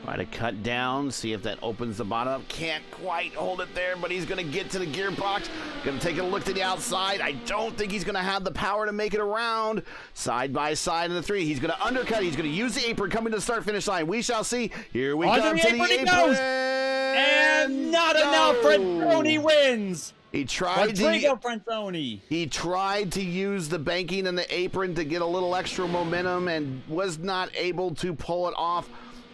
[SPEAKER 1] Try to cut down, see if that opens the bottom up. Can't quite hold it there, but he's going to get to the gearbox. Going to take a look to the outside. I don't think he's going to have the power to make it around. Side by side in the 3. He's going to undercut. He's going to use the apron coming to the start-finish line. We shall see. Here we come to the apron.
[SPEAKER 2] And not enough. Franzoni wins.
[SPEAKER 1] He tried
[SPEAKER 2] He
[SPEAKER 1] tried to use the banking and the apron to get a little extra momentum and was not able to pull it off.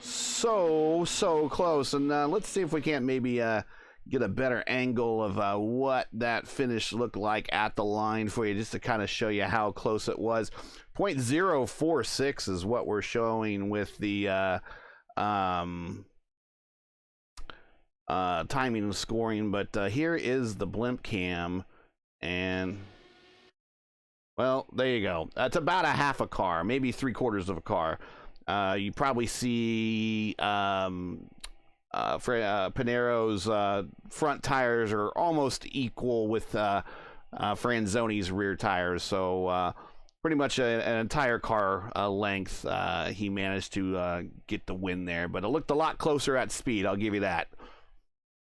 [SPEAKER 1] So close. And let's see if we can't maybe get a better angle of what that finish looked like at the line for you, just to kind of show you how close it was. 0.046 is what we're showing with the timing and scoring. But here is the blimp cam, and well, there you go. That's about a half a car, maybe 3/4 of a car. You probably see Pinero's front tires are almost equal with Franzoni's rear tires. So pretty much an entire car length he managed to get the win there. But it looked a lot closer at speed, I'll give you that.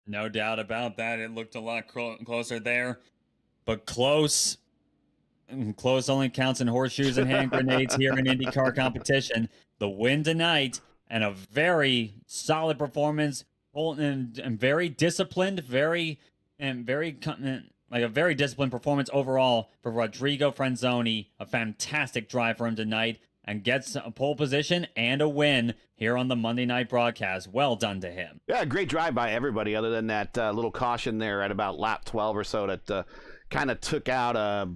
[SPEAKER 2] No doubt about that. It looked a lot closer there. But close only counts in horseshoes and hand grenades here in IndyCar competition. The win tonight, and a very solid performance, and very disciplined, a very disciplined performance overall for Rodrigo Franzoni. A fantastic drive for him tonight, and gets a pole position and a win here on the Monday night broadcast. Well done to him.
[SPEAKER 1] Yeah, great drive by everybody, other than that little caution there at about lap 12 or so that kind of took out a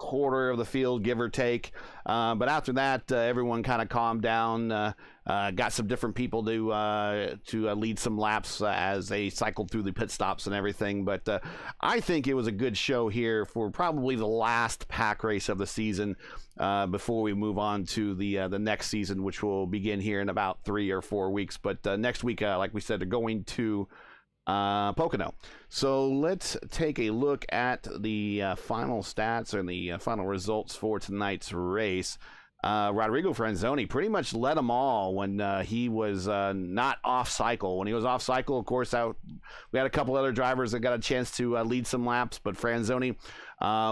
[SPEAKER 1] quarter of the field, give or take. But after that, everyone kind of calmed down. Got some different people to lead some laps as they cycled through the pit stops and everything. But I think it was a good show here for probably the last pack race of the season before we move on to the next season, which will begin here in about 3 or 4 weeks. But next week, like we said, they're going to Pocono. So let's take a look at the final stats and the final results for tonight's race. Rodrigo Franzoni pretty much led them all when he was not off cycle. When he was off cycle, of course, we had a couple other drivers that got a chance to lead some laps, but Franzoni,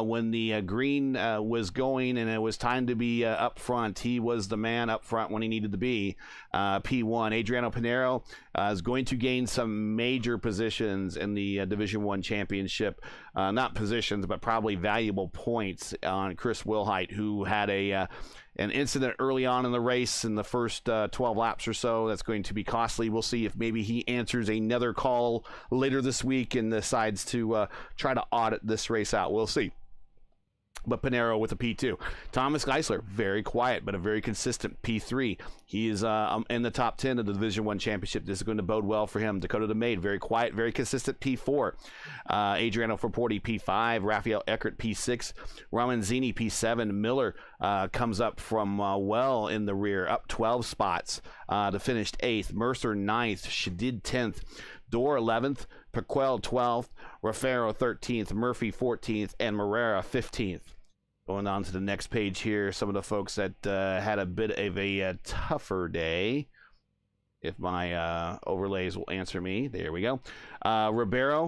[SPEAKER 1] when the green was going and it was time to be up front, he was the man up front when he needed to be. P1, Adriano Pinheiro is going to gain some major positions in the Division I championship. Not positions, but probably valuable points on Chris Wilhite, who had an incident early on in the race in the first 12 laps or so. That's going to be costly. We'll see if maybe he answers another call later this week and decides to try to audit this race out. We'll see. But Pinheiro with a P2. Thomas Geisler, very quiet, but a very consistent P3. He is in the top 10 of the Division I championship. This is going to bode well for him. Dakota DeMade, very quiet, very consistent P4. Adriano Forporti, P5. Rafael Eckert, P6. Romanzini, P7. Miller comes up from well in the rear, up 12 spots to finish 8th. Mercer, 9th. Shadid, 10th. Dorr, 11th. Paquel, 12th. Raffaero, 13th. Murphy, 14th. And Morera, 15th. Going on to the next page here, some of the folks that had a bit of a tougher day. If my overlays will answer me. There we go. Ribeiro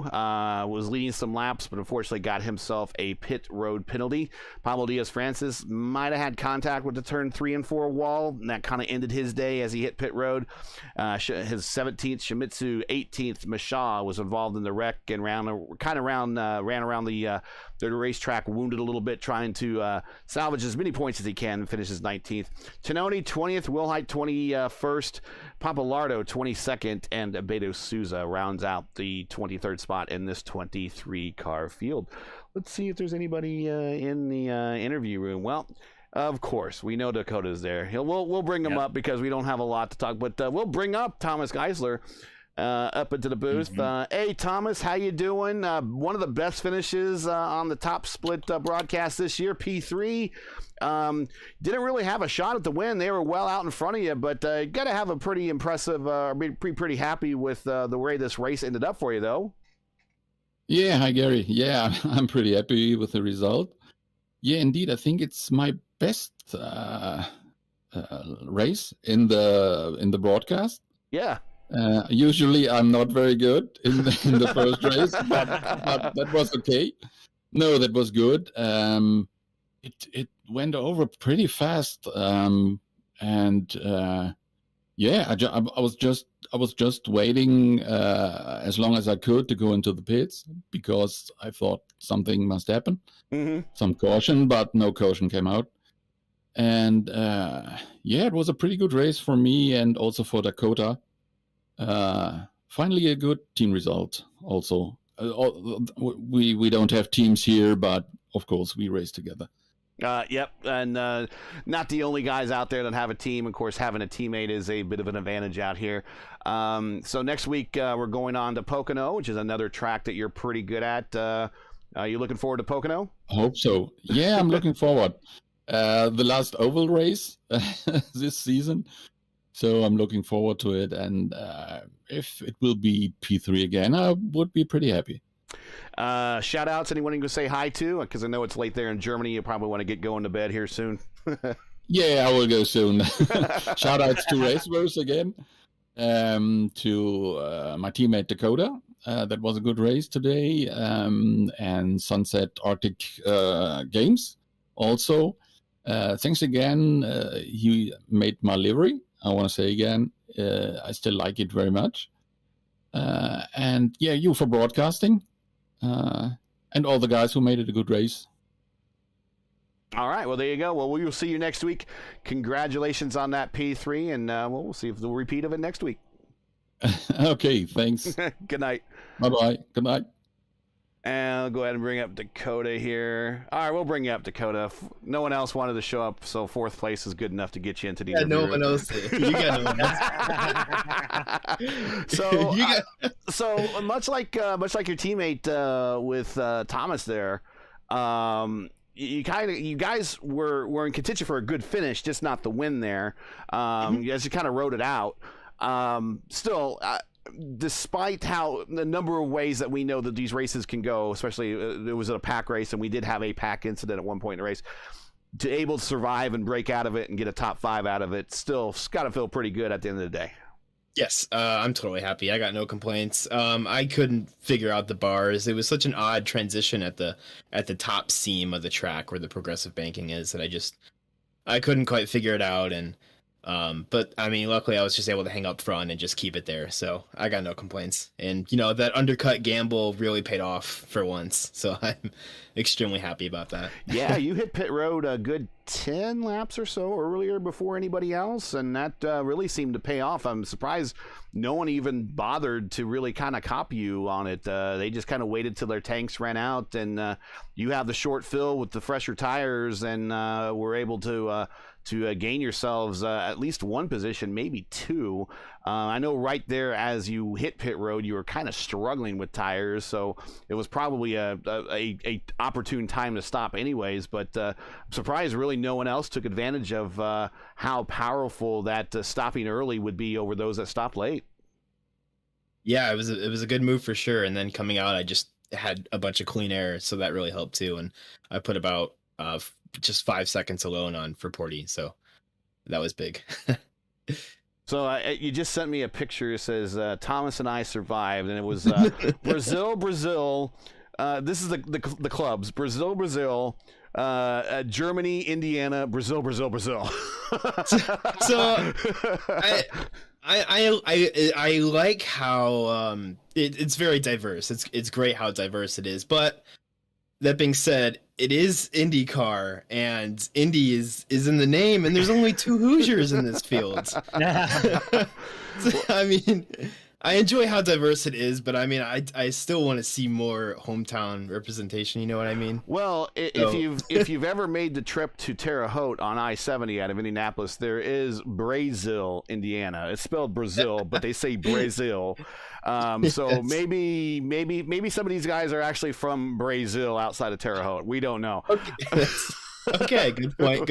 [SPEAKER 1] was leading some laps, but unfortunately got himself a pit road penalty. Pablo Diaz-Francis might have had contact with the turn 3 and 4 wall, and that kind of ended his day as he hit pit road. His 17th, Shimizu 18th, Mashaw was involved in the wreck and ran around the racetrack, wounded a little bit, trying to salvage as many points as he can and finishes 19th. Tononi 20th, Wilhite 21st, Papalardo 22nd, and Beto Souza rounds out the 23rd spot in this 23-car field. Let's see if there's anybody in the interview room. Well, of course, we know Dakota's there. We'll bring him up because we don't have a lot to talk, but we'll bring up Thomas Geisler up into the booth. Hey, Thomas, how you doing? One of the best finishes on the top split broadcast this year, P3. Didn't really have a shot at the win. They were well out in front of you, but got to have a pretty impressive, pretty happy with the way this race ended up for you, though.
[SPEAKER 3] Yeah, hi, Gary. Yeah, I'm pretty happy with the result. Yeah, indeed. I think it's my best race in the broadcast.
[SPEAKER 1] Yeah.
[SPEAKER 3] Usually I'm not very good in the first race, but that was okay. No, that was good. It went over pretty fast, and yeah, I was just waiting as long as I could to go into the pits because I thought something must happen, some caution, but no caution came out. And yeah, it was a pretty good race for me and also for Dakota. Finally, a good team result. Also, we don't have teams here, but of course we race together.
[SPEAKER 1] Yep, and not the only guys out there that have a team. Of course, having a teammate is a bit of an advantage out here. So next week we're going on to Pocono, which is another track that you're pretty good at. Are you looking forward to Pocono?
[SPEAKER 3] I hope so. Yeah, I'm looking forward. The last oval race this season. So I'm looking forward to it. And if it will be P3 again, I would be pretty happy.
[SPEAKER 1] Shout outs, anyone you can say hi to? Because I know it's late there in Germany. You probably want to get going to bed here soon.
[SPEAKER 3] Yeah, I will go soon. Shout outs to Raceverse again. To my teammate Dakota. That was a good race today. And Sunset Arctic Games also. Thanks again. He made my livery. I want to say again, I still like it very much. And yeah, you for broadcasting. And all the guys who made it a good race.
[SPEAKER 1] All right, well, there you go. Well, we will see you next week. Congratulations on that P3, and we'll see if the repeat of it next week.
[SPEAKER 3] Okay, thanks.
[SPEAKER 1] Good night.
[SPEAKER 3] Bye-bye. Good night.
[SPEAKER 1] And I'll go ahead and bring up Dakota here. All right, we'll bring you up, Dakota. No one else wanted to show up, so 4th place is good enough to get you into the interview.
[SPEAKER 4] No one else did. You got no one else.
[SPEAKER 1] So much like your teammate with Thomas there, you guys were in contention for a good finish, just not the win there. You guys kind of rode it out. Still. Despite how the number of ways that we know that these races can go, especially it was a pack race and we did have a pack incident at one point in the race, to able to survive and break out of it and get a top 5 out of it, still got to feel pretty good at the end of the day.
[SPEAKER 4] Yes, I'm totally happy. I got no complaints. I couldn't figure out the bars. It was such an odd transition at the top seam of the track where the progressive banking is that I couldn't quite figure it out. And but I mean, luckily I was just able to hang up front and just keep it there. So I got no complaints. And that undercut gamble really paid off for once. So I'm extremely happy about that.
[SPEAKER 1] Yeah, you hit pit road a good 10 laps or so earlier before anybody else, and that really seemed to pay off. I'm surprised no one even bothered to really kind of copy you on it. They just kind of waited till their tanks ran out, and you have the short fill with the fresher tires, and were able to gain yourselves at least 1 position, maybe 2. I know right there as you hit pit road, you were kind of struggling with tires, so it was probably a opportune time to stop anyways, but I'm surprised really no one else took advantage of how powerful that stopping early would be over those that stopped late.
[SPEAKER 4] Yeah, it was a good move for sure. And then coming out, I just had a bunch of clean air, so that really helped too. And I put about just 5 seconds alone on for Porty, so that was big.
[SPEAKER 1] So you just sent me a picture. It says Thomas and I survived, and it was Brazil. This is the clubs: Brazil, Germany, Indiana, Brazil.
[SPEAKER 4] So I like how it's very diverse. It's great how diverse it is. But that being said, it is IndyCar, and Indy is in the name, and there's only 2 Hoosiers in this field. So, I mean, I enjoy how diverse it is, but I mean, I still want to see more hometown representation. You know what I mean?
[SPEAKER 1] Well, if you've ever made the trip to Terre Haute on I-70 out of Indianapolis, there is Brazil, Indiana. It's spelled Brazil, but they say Brazil. So yes. maybe some of these guys are actually from Brazil outside of Terre Haute. We don't know.
[SPEAKER 4] Okay. Okay, good point.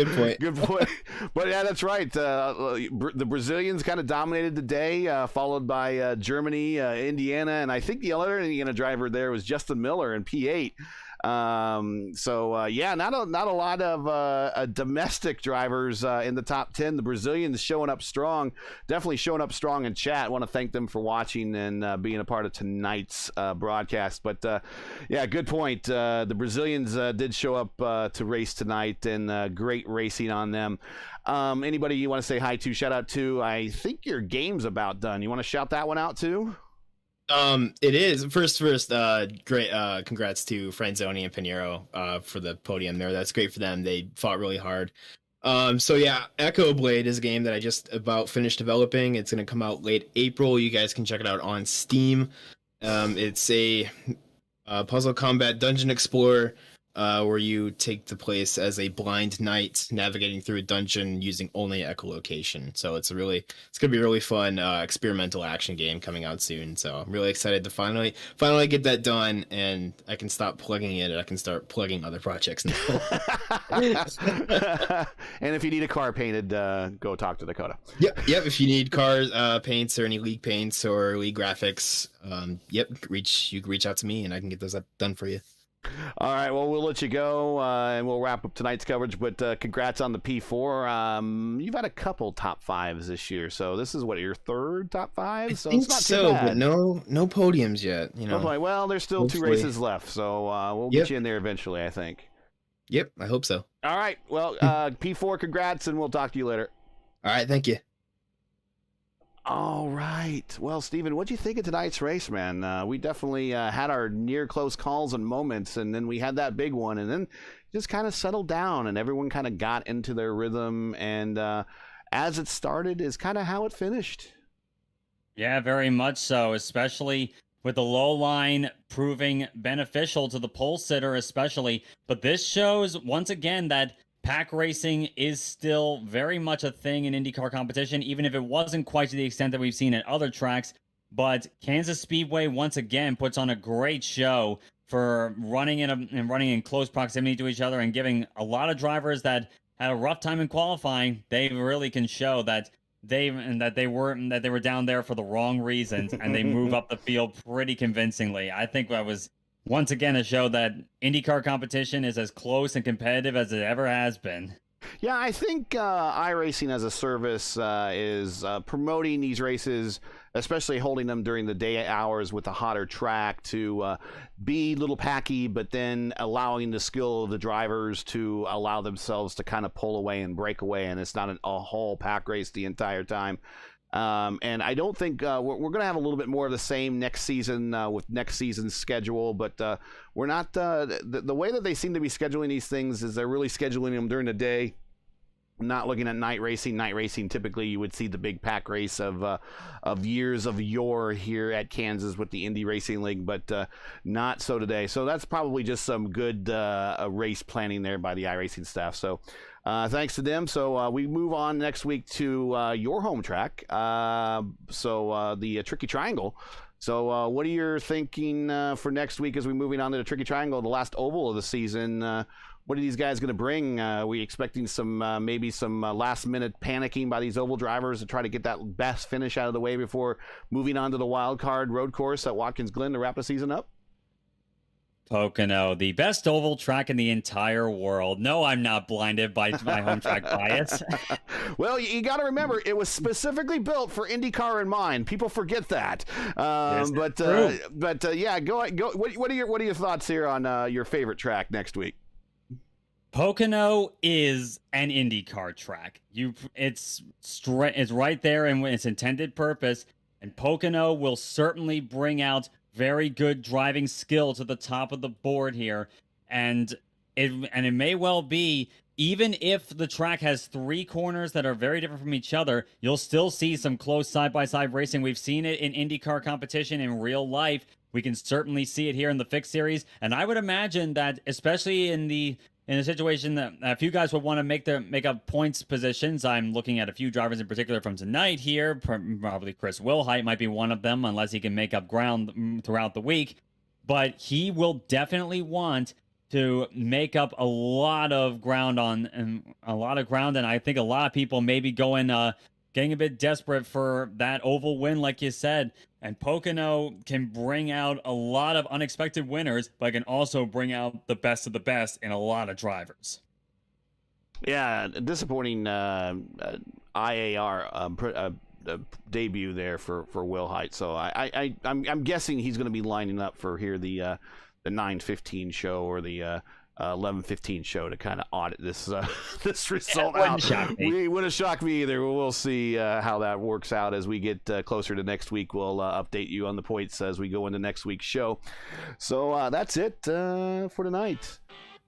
[SPEAKER 1] But yeah, that's right. The Brazilians kind of dominated the day, followed by Germany, Indiana, and I think the other Indiana driver there was Justin Miller in P8. Yeah, not a lot of domestic drivers in the top 10. The Brazilians showing up strong, definitely showing up strong in chat. I want to thank them for watching and being a part of tonight's broadcast. But yeah, good point. The Brazilians did show up to race tonight, and great racing on them. Anybody you want to say hi to, shout out to? I think your game's about done. You want to shout that one out too?
[SPEAKER 4] It is first, great, congrats to Franzoni and Pinheiro, for the podium there. That's great for them. They fought really hard. So yeah, Echo Blade is a game that I just about finished developing. It's going to come out late April. You guys can check it out on Steam. It's a puzzle combat dungeon explorer, where you take the place as a blind knight navigating through a dungeon using only echolocation. So it's going to be a really fun experimental action game coming out soon. So I'm really excited to finally get that done, and I can stop plugging it. I can start plugging other projects now.
[SPEAKER 1] And if you need a car painted, go talk to Dakota.
[SPEAKER 4] Yep. If you need cars paints or any league paints or league graphics, you can reach out to me and I can get those done for you.
[SPEAKER 1] All right, well, we'll let you go, and we'll wrap up tonight's coverage, but congrats on the P4. You've had a couple top 5s this year, so this is, your 3rd top 5? So it's not too bad.
[SPEAKER 4] But no podiums yet.
[SPEAKER 1] Well, there's still hopefully 2 races left, so we'll get you in there eventually, I think.
[SPEAKER 4] Yep, I hope so.
[SPEAKER 1] All right, well, P4, congrats, and we'll talk to you later.
[SPEAKER 4] All right, thank you.
[SPEAKER 1] All right. Well, Steven, what'd you think of tonight's race, man? We definitely had our near close calls and moments, and then we had that big one, and then just kind of settled down, and everyone kind of got into their rhythm, and as it started is kind of how it finished.
[SPEAKER 2] Yeah, very much so, especially with the low line proving beneficial to the pole sitter especially. But this shows once again that pack racing is still very much a thing in IndyCar competition, even if it wasn't quite to the extent that we've seen at other tracks. But Kansas Speedway once again puts on a great show for running in close proximity to each other and giving a lot of drivers that had a rough time in qualifying. They really can show that they were down there for the wrong reasons, and they move up the field pretty convincingly. I think that was once again a show that IndyCar competition is as close and competitive as it ever has been.
[SPEAKER 1] Yeah, I think iRacing as a service is promoting these races, especially holding them during the day hours with a hotter track, to be little packy, but then allowing the skill of the drivers to allow themselves to kind of pull away and break away, and it's not a whole pack race the entire time. And I don't think we're going to have a little bit more of the same next season with next season's schedule, but we're not the way that they seem to be scheduling these things is they're really scheduling them during the day, not looking at night racing. Night racing, typically you would see the big pack race of years of yore here at Kansas with the Indy Racing League, but not so today. So that's probably just some good race planning there by the iRacing staff. So thanks to them. So we move on next week to your home track, the Tricky Triangle. So what are you thinking for next week as we're moving on to the Tricky Triangle, the last oval of the season? What are these guys going to bring? Are we expecting some maybe some last-minute panicking by these oval drivers to try to get that best finish out of the way before moving on to the wild card road course at Watkins Glen to wrap the season up?
[SPEAKER 2] Pocono, the best oval track in the entire world. No, I'm not blinded by my home track bias.
[SPEAKER 1] Well, you got to remember, it was specifically built for IndyCar in mind. People forget that. Yeah, go. What are your thoughts here on your favorite track next week?
[SPEAKER 2] Pocono is an IndyCar track. It's right there in its intended purpose, and Pocono will certainly bring out very good driving skill to the top of the board here, and it may well be, even if the track has three corners that are very different from each other, you'll still see some close side-by-side racing. We've seen it in IndyCar competition in real life. We can certainly see it here in the fixed series, and I would imagine that, especially in a situation that a few guys would want to make up points positions. I'm looking at a few drivers in particular from tonight here. Probably Chris Wilhite might be one of them, unless he can make up ground throughout the week. But he will definitely want to make up a lot of ground, and I think a lot of people may be getting a bit desperate for that oval win, like you said. And Pocono can bring out a lot of unexpected winners, but can also bring out the best of the best in a lot of drivers.
[SPEAKER 1] Yeah, disappointing IAR debut there for Wilhite. So I'm guessing he's going to be lining up for here the 9:15 show or the 11:15 show to kind of audit this this result out. Wouldn't shock me either. We'll see how that works out as we get closer to next week. We'll update you on the points as we go into next week's show. So that's it for tonight.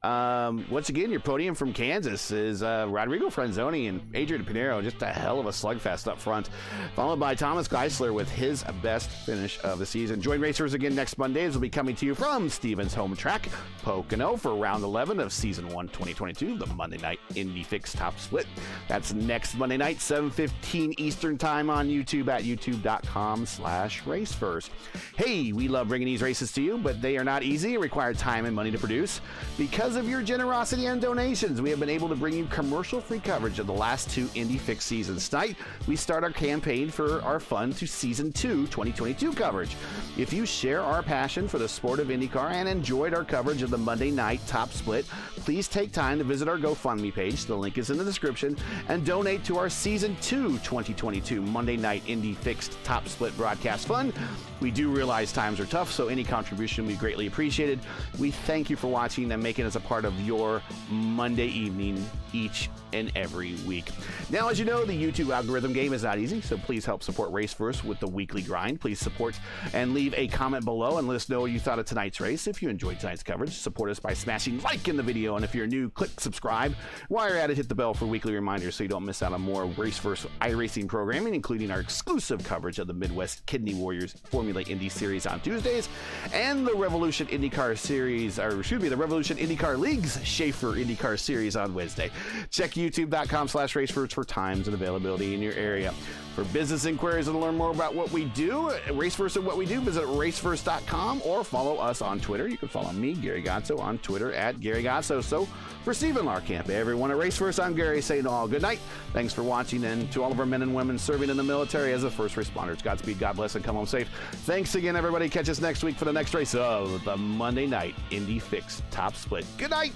[SPEAKER 1] Once again, your podium from Kansas is Rodrigo Franzoni and Adrian Pinero. Just a hell of a slugfest up front, followed by Thomas Geisler with his best finish of the season. Join racers again next Monday as we'll be coming to you from Stevens' home track, Pocono, for round 11 of season 1 2022, the Monday night Indy Fix Top Split. That's next Monday night, 7:15 Eastern time on YouTube at youtube.com/racefirst. Hey, we love bringing these races to you, but they are not easy and require time and money to produce. Because of your generosity and donations, we have been able to bring you commercial-free coverage of the last two Indy Fix seasons. Tonight, we start our campaign for our fun to Season 2 2022 coverage. If you share our passion for the sport of IndyCar and enjoyed our coverage of the Monday night Top Split, please take time to visit our GoFundMe page. The link is in the description, and donate to our Season 2 2022 Monday night Indy Fixed Top Split broadcast fund. We do realize times are tough, so any contribution we greatly appreciated. We thank you for watching and making us a part of your Monday evening each and every week. Now, as you know, the YouTube algorithm game is not easy, so please help support Race First with the weekly grind. Please support and leave a comment below and let us know what you thought of tonight's race. If you enjoyed tonight's coverage, support us by smashing like in the video, and if you're new, click subscribe. While you're at it, hit the bell for weekly reminders so you don't miss out on more Race First iRacing programming, including our exclusive coverage of the Midwest Kidney Warriors Formula Formula Indy Series on Tuesdays, and the Revolution IndyCar Series, or excuse me, the Revolution IndyCar League's Schaefer IndyCar Series on Wednesday. Check youtube.com/racefirst for times and availability in your area. For business inquiries and to learn more about what we do, RaceFirst and what we do, visit racefirst.com or follow us on Twitter. You can follow me, Gary Gotso, on Twitter at Gary Gotso. So for Stephen Larkamp, everyone at RaceFirst, I'm Gary saying all good night. Thanks for watching, and to all of our men and women serving in the military as the first responders, Godspeed, God bless, and come home safe. Thanks again, everybody. Catch us next week for the next race of the Monday night Indy Fix Top Split. Good night.